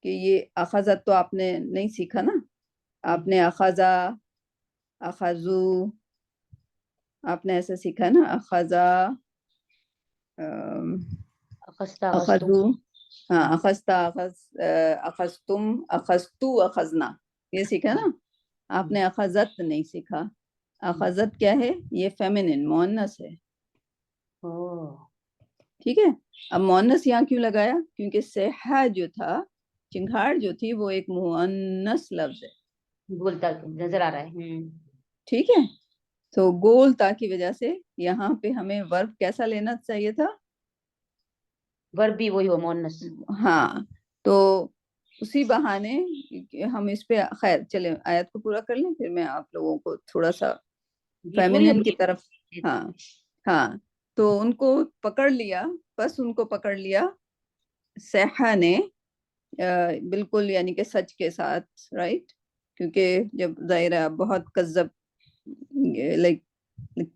B: कि ये अखजत तो आपने नहीं सीखा ना, आपने अखजा, अखजू, आपने ऐसे सीखा ना, अखजा,
D: अखस्ता
B: अखजू, हाँ, अखस्ता, अखस्तुम, अखस्तु, अखजना, ये सीखा ना आपने। अखजत नहीं सीखा। अखजत क्या है? ये फेमिनिन मुअन्नस है, ठीक है? अब मुअन्नस यहाँ क्यों लगाया? क्योंकि सेहा जो था, चिंगाड़ जो थी, वो एक मुअन्नस लफ्ज है,
D: बोलता नजर आ रहा है।
B: ठीक है? तो गोलता की वजह से यहाँ पे हमें वर्ब कैसा लेना चाहिए था?
D: वर्ब भी वही हो मुअन्नस।
B: हाँ, तो उसी बहाने हम इस पे, खैर चले आयत को पूरा कर लें, फिर मैं आप लोगों को थोड़ा सा
D: जी पूरी
B: फेमिनिन की
D: होगी।
B: तरफ। हाँ हाँ, तो उनको पकड़ लिया, बस उनको पकड़ लिया सेहा ने, बिल्कुल यानी कि सच के साथ, राइट? क्योंकि जब जाहिर है आप बहुत कज़्ज़ब, लाइक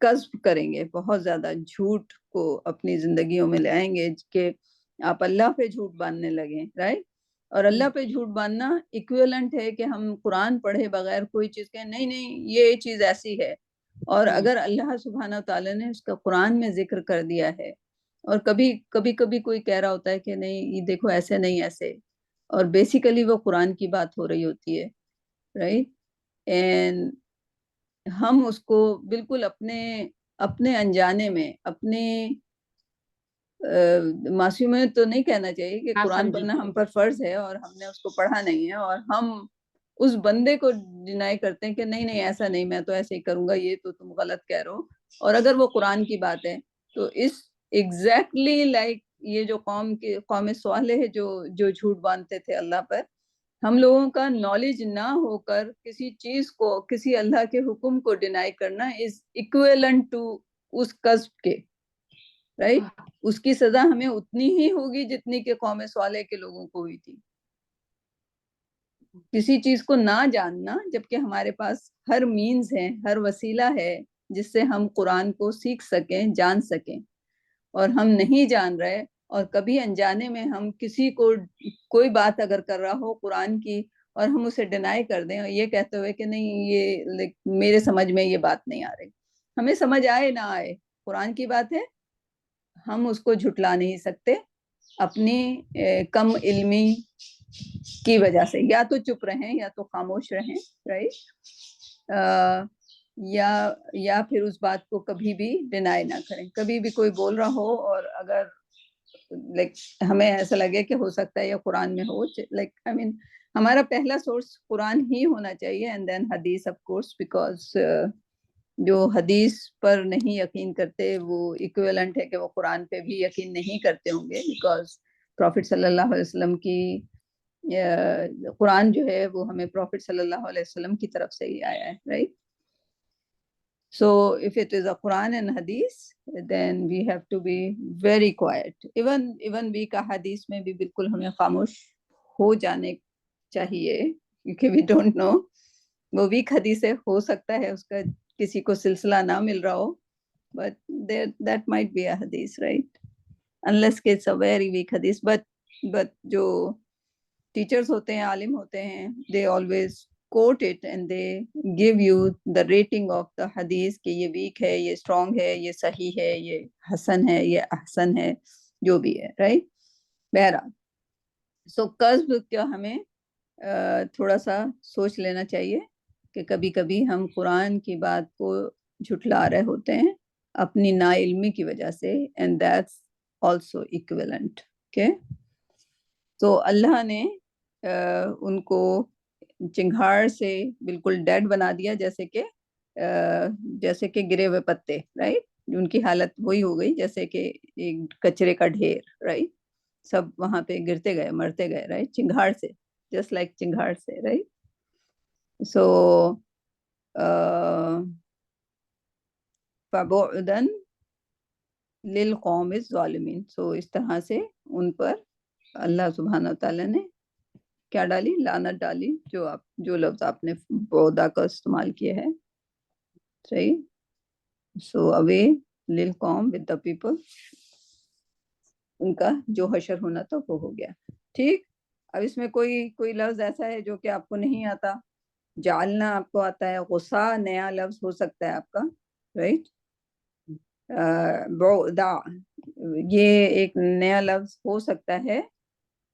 B: कज़्ब करेंगे, बहुत ज्यादा झूठ को अपनी जिंदगियों में ले आएंगे कि आप अल्लाह पे झूठ बांधने लगे, राइट? और अल्लाह पे झूठ बांधना इक्विवेलेंट है कि हम कुरान पढ़े बगैर कोई चीज कहें नहीं नहीं ये चीज ऐसी है, और अगर अल्लाह सुब्हाना ताला ने उसका कुरान में जिक्र कर दिया है, और कभी कभी कभी कोई कह रहा होता है कि नहीं ये देखो ऐसे नहीं ऐसे, और बेसिकली वो कुरान की बात हो रही होती है, राइट? एंड हम उसको बिल्कुल अपने अपने अनजाने में, अपने मासूमियत तो नहीं कहना चाहिए कि
D: हाँ
B: कुरान
D: समझी।
B: पढ़ना हम पर फर्ज है और हमने उसको पढ़ा नहीं है, और हम उस बंदे को डिनाई करते हैं कि नहीं नहीं ऐसा नहीं, मैं तो ऐसे ही करूंगा, ये तो तुम गलत कह रहे हो। और अगर वो कुरान की बात है तो इस एग्जैक्टली लाइक ये जो कौम सवाले है जो जो झूठ बांधते थे अल्लाह पर, हम लोगों का नॉलेज ना होकर किसी चीज को, किसी अल्लाह के हुक्म को डिनाई करना इज इक्विवेलेंट टू उस कस्ब के, राइट? उसकी सजा हमें उतनी ही होगी जितनी के कौम सवाले के लोगों को हुई थी। किसी चीज को ना जानना, जबकि हमारे पास हर मीन्स है, हर वसीला है जिससे हम कुरान को सीख सकें, जान सकें, और हम नहीं जान रहे, और कभी अनजाने में हम किसी को कोई बात अगर कर रहा हो कुरान की, और हम उसे डिनाई कर दें और ये कहते हुए कि नहीं ये मेरे समझ में ये बात नहीं आ रही, हमें समझ आए ना आए कुरान की बात है, हम उसको झुटला नहीं सकते अपनी कम इल्मी की वजह से। या तो चुप रहें या तो खामोश रहें, राइट? या फिर उस बात को कभी भी डिनाई ना करें। कभी भी कोई बोल रहा हो और अगर लाइक हमें ऐसा लगे कि हो सकता है या कुरान में हो, लाइक आई मीन हमारा पहला सोर्स कुरान ही होना चाहिए, एंड देन हदीस ऑफ कोर्स, बिकॉज जो हदीस पर नहीं यकीन करते वो इक्विवेलेंट है कि वो कुरान पे भी यकीन नहीं करते होंगे, बिकॉज प्रॉफिट सल्लल्लाहु अलैहि वसल्लम की कुरान जो है वो हमें प्रॉफिट सल्लल्लाहु अलैहि वसल्लम की तरफ से ही आया है, right? So if it is a Quran and Hadith, then we have to be very quiet. Even weak hadith में भी बिल्कुल हमें खामोश हो जाने चाहिए, क्योंकि we don't know वो वीक हदीस है, हो सकता है उसका किसी को सिलसिला ना मिल रहा हो, but there that might be a hadith, right? Unless it's a very weak hadith, but जो टीचर्स होते हैं, आलिम होते हैं, they always quote it and they give you the rating of the hadith कि ये वीक है, ये स्ट्रॉन्ग है, ये सही है, ये हसन है, ये अहसन है, जो भी है, राइट? बहरहाल, सो कस्ब क्या हमें थोड़ा सा सोच लेना चाहिए कि कभी कभी हम कुरान की बात को झुठला रहे होते हैं अपनी नाइल्मी की वजह से, and that's also equivalent, okay? तो अल्लाह ने उनको चिंगार से बिल्कुल डेड बना दिया, जैसे कि गिरे हुए पत्ते, राइट। उनकी हालत वही हो गई जैसे कि एक कचरे का ढेर, राइट। सब वहां पे गिरते गए, मरते गए, राइट, चिंगार से, जस्ट लाइक चिंगार से, राइट। सो फबुअदन लिल कौमिज़ ज़ालिमीन। सो इस तरह से उन पर अल्लाह सुब्हानहू व तआला ने क्या डाली, लानत डाली, जो लफ्ज आपने बौदा का इस्तेमाल किया है, सही। सो अवे लिल कौम विद द पीपल, उनका जो हशर होना था वो हो गया, ठीक। अब इसमें कोई लफ्ज ऐसा है जो कि आपको नहीं आता? जालना आपको आता है, गुस्सा नया लफ्ज हो सकता है आपका, राइट। बौदा ये एक नया लफ्ज हो सकता है,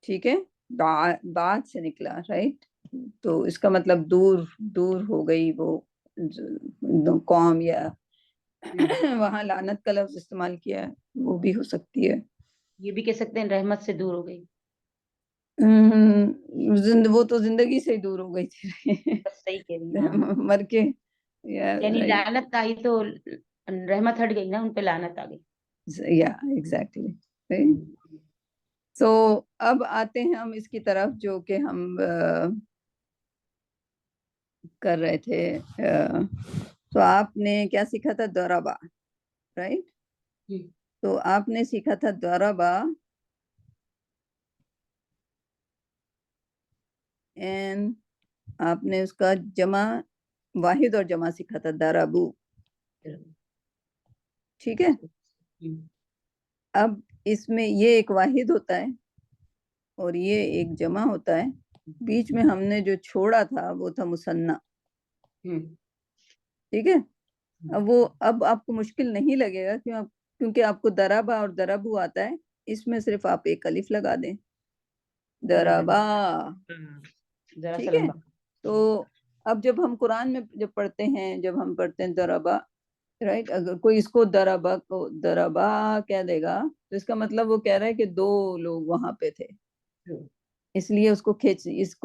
B: ठीक है, बात से निकला, राइट। तो इसका मतलब दूर दूर हो गई वो कौम, या वहां लानत का लफ्ज इस्तेमाल किया है, वो भी हो सकती है।
D: ये भी कह सकते हैं रहमत से दूर हो गई।
B: वो तो जिंदगी से ही दूर हो गई थी।
D: बस सही कह रही हैं, हाँ।
B: मर के, या
D: यानी
B: राइट,
D: लानत आई तो रहमत हट गई ना, उन पे लानत आ गई।
B: या एग्जैक्टली, राइट। सो अब आते हैं हम इसकी तरफ जो कि हम कर रहे थे। तो आपने क्या सीखा था? दौराबा, राइट। तो आपने सीखा था दौराबा, एंड आपने उसका जमा, वाहिद और जमा सीखा था, दराबू, ठीक है। अब इसमें ये एक वाहिद होता है और ये एक जमा होता है। बीच में हमने जो छोड़ा था वो था मुसन्ना, ठीक है। अब आपको मुश्किल नहीं लगेगा क्योंकि आपको दराबा और दराबू आता है। इसमें सिर्फ आप एक अलिफ लगा दें, दराबा,
D: जरा सा
B: ठीक है।
D: लंबा।
B: तो अब जब हम कुरान में जब पढ़ते हैं, जब हम पढ़ते हैं दराबा, राइट, अगर कोई इसको दराबा को दराबा कह देगा तो इसका मतलब वो कह रहा है कि दो लोग वहां पे थे, इसलिए इसको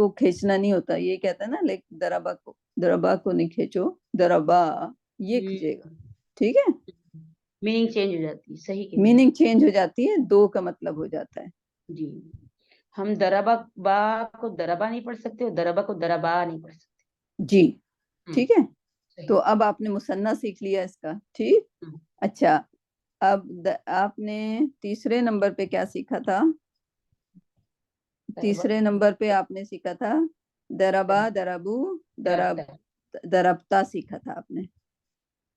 B: खींचना नहीं होता। ये कहता है ना, लाइक दराबा को नहीं खींचो, दराबा ये खींचेगा, ठीक है।
D: मीनिंग चेंज हो जाती है, सही कह रही हैं।
B: मीनिंग चेंज हो जाती है, दो का मतलब हो जाता है।
D: जी, हम दराबा बा को दराबा नहीं पढ़ सकते और दराबा को दराबा नहीं पढ़ सकते।
B: जी, ठीक है।
D: सही।
B: तो अब आपने मुसन्ना सीख लिया इसका, ठीक। अच्छा, अब आपने तीसरे नंबर पे क्या सीखा था? तीसरे नंबर पे आपने सीखा था दराबा, दराबू, दरबता सीखा था आपने,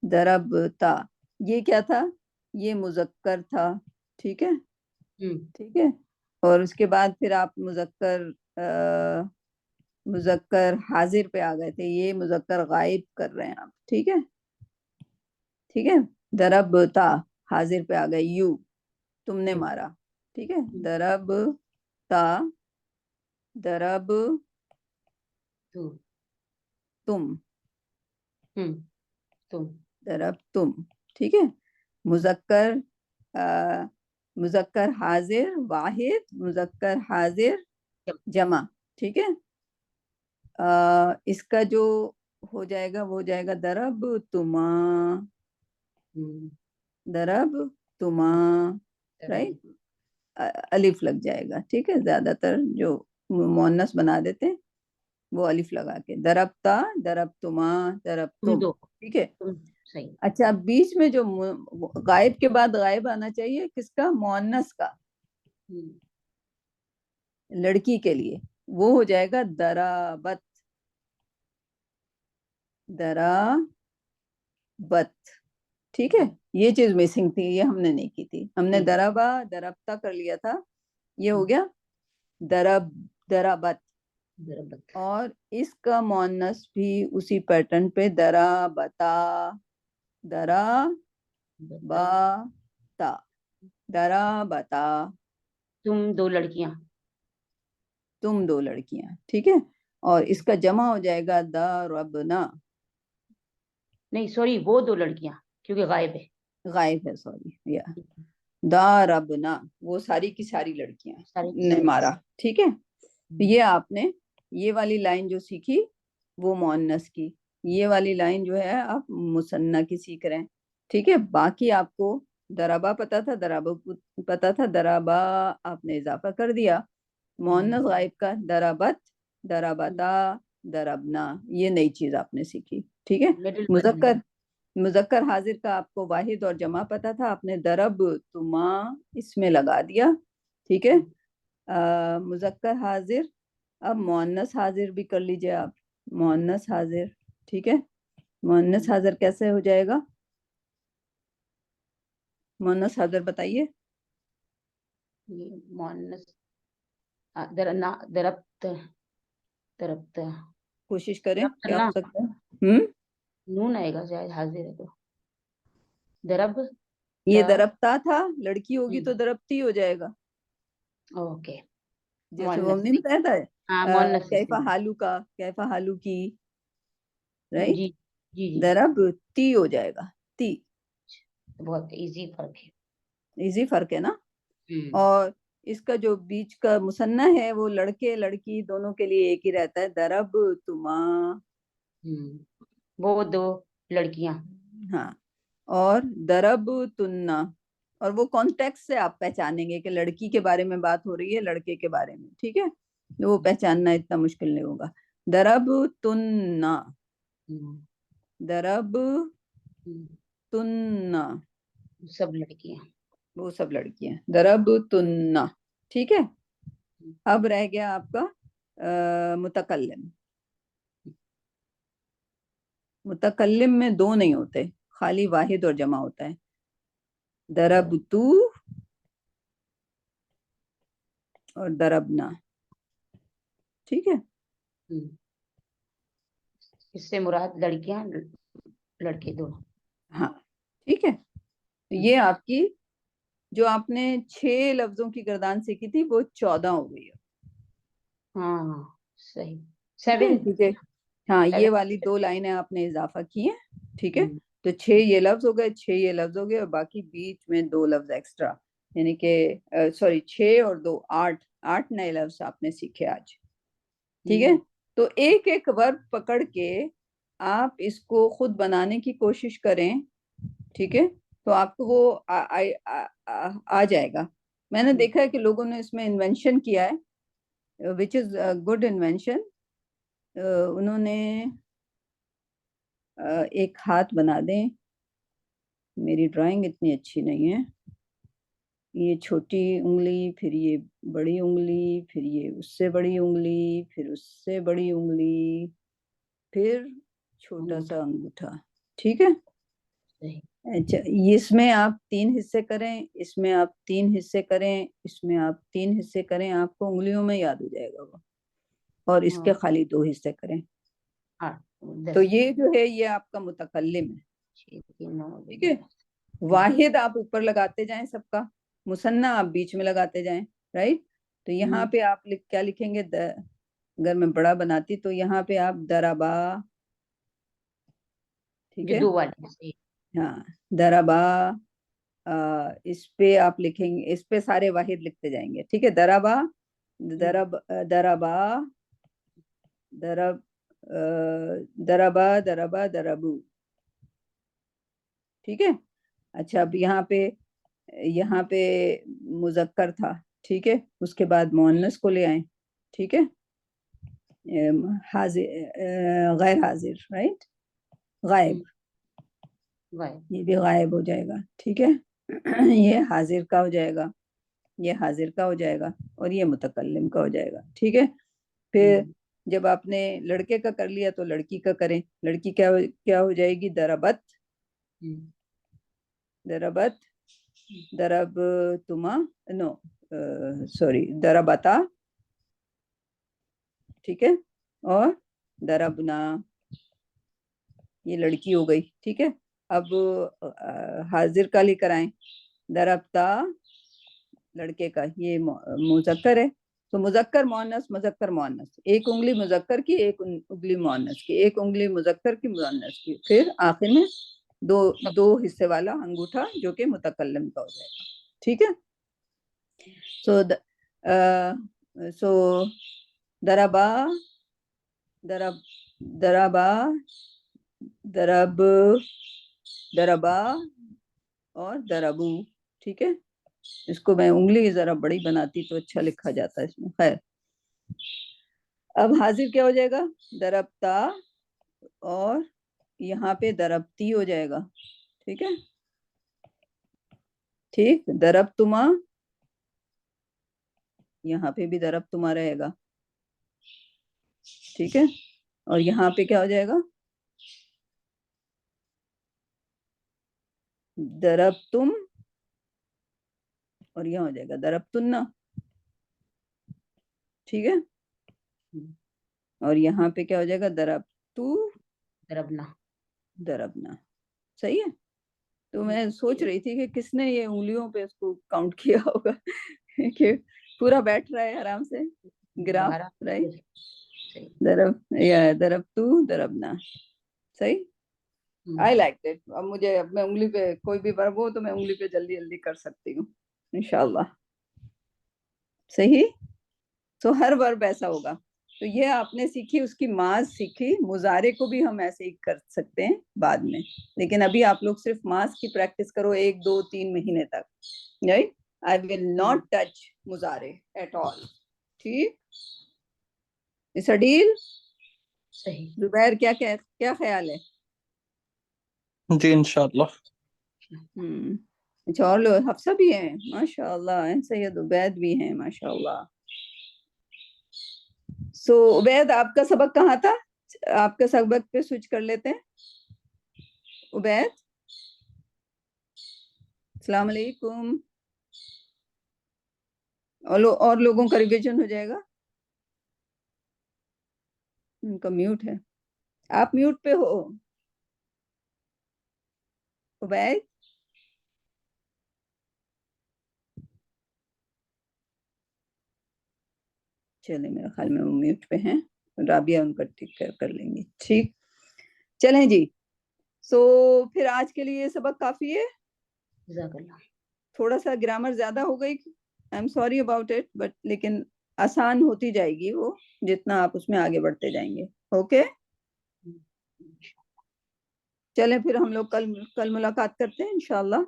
B: दरबता। ये क्या था? ये मुजक्कर था, ठीक है, ठीक है। और उसके बाद फिर आप मुजक्कर हाजिर पे आ गए थे, ये मुजक्कर गायब कर रहे हैं आप, ठीक है, ठीक है। दरबता हाजिर पे आ गए, यू, तुमने मारा, ठीक है। दरबता, दरब तुम,
D: तुम,
B: दरब तुम, ठीक है। मुजक्कर मुजक्कर हाजिर वाहिद, मुजक्कर हाजिर जमा, ठीक है। इसका जो हो जाएगा वो हो जाएगा दरब तुमा, दरब तुमा, राइट। अलिफ लग जाएगा, ठीक है। ज्यादातर जो मुअन्नस बना देते हैं वो अलिफ लगा के, दरबता, दरब तुमा, दरब तुम, ठीक है।
D: सही।
B: अच्छा, बीच में जो गायब के बाद गायब आना चाहिए किसका? मुअन्नस का, लड़की के लिए, वो हो जाएगा दराबत, दराबत, ठीक है। ये चीज मिसिंग थी, ये हमने नहीं की थी। हमने दराबा दरबता कर लिया था, ये हो गया दराबत। और इसका मुअन्नस भी उसी पैटर्न पे दराबता, दराबता, दराबता,
D: तुम दो लड़कियां,
B: तुम दो लड़कियां, ठीक है। और इसका जमा हो जाएगा दरबना,
D: नहीं सॉरी, वो दो लड़कियां क्योंकि गायब है,
B: गायब है, सॉरी, या दरबना, वो सारी की सारी लड़कियां ने मारा, ठीक है। ये आपने ये वाली लाइन जो सीखी वो मुअन्नस की, ये वाली लाइन जो है आप मुसन्ना की सीख रहे हैं। ठीक है, बाकी आपको दराबा पता था, दराबा पता था, दराबा आपने इजाफा कर दिया। मुअन्नस गायब का दराबत, दराबता, दरबना, ये नई चीज आपने सीखी। ठीक है, मुजक्कर मुजक्कर हाजिर का आपको वाहिद और जमा पता था, आपने दरब तुमा इसमें लगा दिया। ठीक है, मुजक्कर हाजिर। अब मुअन्नस हाजिर भी कर लीजिए आप, मुअन्नस हाजिर। ठीक है, मुअन्नस हाजिर कैसे हो जाएगा? मुअन्नस हाजिर बताइए।
D: मुअन्नस दरब्त, दरब्त,
B: कोशिश करें, क्या
D: ना
B: हो सकता है?
D: नून आएगा शायद, हाजिर है तो दरब।
B: ये दरबता था, लड़की होगी तो दरबती हो जाएगा।
D: ओके,
B: जैसे वो हमने बताया था
D: हाँ मुअन्नस
B: कैफा हालू का, कैफा हालू की, राइट?
D: जी जी जी,
B: दरबती हो जाएगा, ती।
D: बहुत इजी फर्क है।
B: इजी फर्क है ना। और इसका जो बीच का मुसन्ना है वो लड़के लड़की दोनों के लिए एक ही रहता है, दरब तुमा।
D: वो दो लड़कियां।
B: हाँ, और दरब तुन्ना, और वो कॉन्टेक्स्ट से आप पहचानेंगे कि लड़की के बारे में बात हो रही है, लड़के के बारे में। ठीक है, तो वो पहचानना इतना मुश्किल नहीं होगा। दरब तुन्ना, दरब तुन्ना,
D: सब लड़कियां,
B: वो सब लड़कियां, दरब तुन्ना। ठीक है, अब रह गया आपका मुतकल्लिम। मुतकल्लिम में दो नहीं होते, खाली वाहिद और जमा होता है। दरबतू और दरबना। ठीक है,
D: इससे मुराद लड़कियां लड़के दोनों।
B: हाँ ठीक है, तो ये आपकी जो आपने 6 लफ्जों की गर्दान सीखी थी वो 14 हो गई है।
D: हाँ सही,
B: ठीक है,
D: 7।
B: ठीक है। हाँ, ये
D: 7।
B: वाली 2 लाइनें आपने इजाफा की हैं। ठीक है, तो 6 ये लफ्ज हो गए, 6 ये लफ्ज हो गए, और बाकी बीच में 2 लफ्ज एक्स्ट्रा, यानी कि सॉरी 6 और 2 8 नए लफ्ज आपने सीखे आज। ठीक है, तो एक एक वर्ब पकड़ के आप इसको खुद बनाने की कोशिश करें। ठीक है, तो आपको वो आ जाएगा। मैंने देखा है कि लोगों ने इसमें इन्वेंशन किया है, विच इज गुड इन्वेंशन। उन्होंने एक हाथ बना दें, मेरी ड्राइंग इतनी अच्छी नहीं है, ये छोटी उंगली, फिर ये बड़ी उंगली, फिर ये उससे बड़ी उंगली, फिर उससे बड़ी उंगली, फिर छोटा सा अंगूठा। ठीक है, अच्छा, इसमें आप 3 हिस्से करें, इसमें आप 3 हिस्से करें, इसमें आप 3 हिस्से करें, आपको उंगलियों में याद हो जाएगा वो। और इसके खाली 2 हिस्से करें। तो ये जो है ये आपका मुतकल्लिम है। ठीक है, वाहिद आप ऊपर लगाते जाएं सबका, मुसन्ना आप बीच में लगाते जाएं, राइट? तो यहाँ पे आप क्या लिखेंगे? अगर मैं बड़ा बनाती तो यहाँ पे आप दराबा। ठीक है,
D: 2 वाले,
B: हाँ, दराबा। इस पे आप लिखेंगे, इस पे सारे वाहिद लिखते जाएंगे। ठीक है, दराबा, दराबा, दरब, दराबा, दराबा, दरबू। ठीक है, अच्छा, अब यहाँ पे मुजक्कर था। ठीक है, उसके बाद मुअन्नस को ले आए। ठीक है, हाजिर, गैर हाजिर, राइट? गायब, ये भी गायब हो जाएगा। ठीक है, ये हाजिर का हो जाएगा, ये हाजिर का हो जाएगा, और ये मुतकल्लिम का हो जाएगा। ठीक है, फिर जब आपने लड़के का कर लिया तो लड़की का करें। लड़की क्या हो जाएगी? दरबत, दरबत, दरब तुमा, नो सॉरी, दरबता। ठीक है, और दरबना, ये लड़की हो गई। ठीक है, अब हाजिर का लेकर आए। दरबता लड़के का, ये मुजक्कर है, तो मुजक्कर मुअन्नस, मुजक्कर मुअन्नस, एक उंगली मुजक्कर की, एक उंगली मुअन्नस की, एक उंगली मुजक्कर की, मुअन्नस की, फिर आखिर में दो हिस्से वाला अंगूठा जो कि मुतकल्लिम का हो जाएगा। ठीक है, सो सो दरबा दरब, दरबा, दरब, दरबा और दरबू। ठीक है, इसको मैं उंगली जरा बड़ी बनाती तो अच्छा लिखा जाता है इसमें। खैर, अब हाजिर क्या हो जाएगा? दरबता, और यहाँ पे दरबती हो जाएगा। ठीक है, ठीक, दरबतुमा, यहाँ पे भी दरबतुमा रहेगा। ठीक है, और यहाँ पे क्या हो जाएगा? दरबतुम, और यहाँ हो जाएगा दरबतुन्ना। ठीक है, और यहाँ पे क्या हो जाएगा? दरबतू,
D: दरबना।
B: दरबना। सही है। तो मैं सोच रही थी कि किसने ये उंगलियों पे इसको काउंट किया होगा कि पूरा बैठ रहा है आराम से ग्राफ, राइट? दरब या दरबतू, दरबना। सही, आई लाइक इट। अब मुझे, अब मैं उंगली पे कोई भी वर्ब हो तो मैं उंगली पे जल्दी जल्दी कर सकती हूँ इंशाल्लाह। सही, तो हर वर्ब ऐसा होगा। तो ये आपने सीखी, उसकी माज सीखी। मुजारे को भी हम ऐसे ही कर सकते हैं बाद में, लेकिन अभी आप लोग सिर्फ माज की प्रैक्टिस करो 1 2 3 महीने तक, right? I will not touch मुजारे एट ऑल। ठीक, इस डील?
D: सही।
B: जुबैर, क्या ख्याल है?
E: जी इंशाल्लाह।
B: अच्छा, और लोग हफ्सा भी हैं माशाल्लाह, सैयद उबैद भी हैं माशाल्लाह। सो उबैद, आपका सबक कहाँ था? आपका सबक पे स्विच कर लेते हैं। उबैद, अस्सलाम वालेकुम। और लोगों का रिवीजन हो जाएगा। उनका म्यूट है, आप म्यूट पे हो उबैद। चले, मेरे ख्याल में वो म्यूट पे हैं। राबिया उनका ठीक कर लेंगी। ठीक, चलें जी। सो फिर आज के लिए सबक काफी है। थोड़ा सा ग्रामर ज्यादा हो गई, I am sorry about it, but लेकिन आसान होती जाएगी वो जितना आप उसमें आगे बढ़ते जाएंगे। ओके, चलें फिर हम लोग कल मुलाकात करते हैं इंशाल्लाह।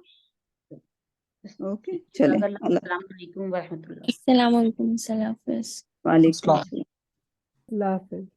B: ओके, चलें।
D: अस्सलाम वालेकुम व रहमतुल्लाह।
F: अस्सलाम वालेकुम, सलाम हाफिज।
B: वालेकुम
E: अस्सलाम।
B: अस्सलाम।
A: अल्लाह हाफिज।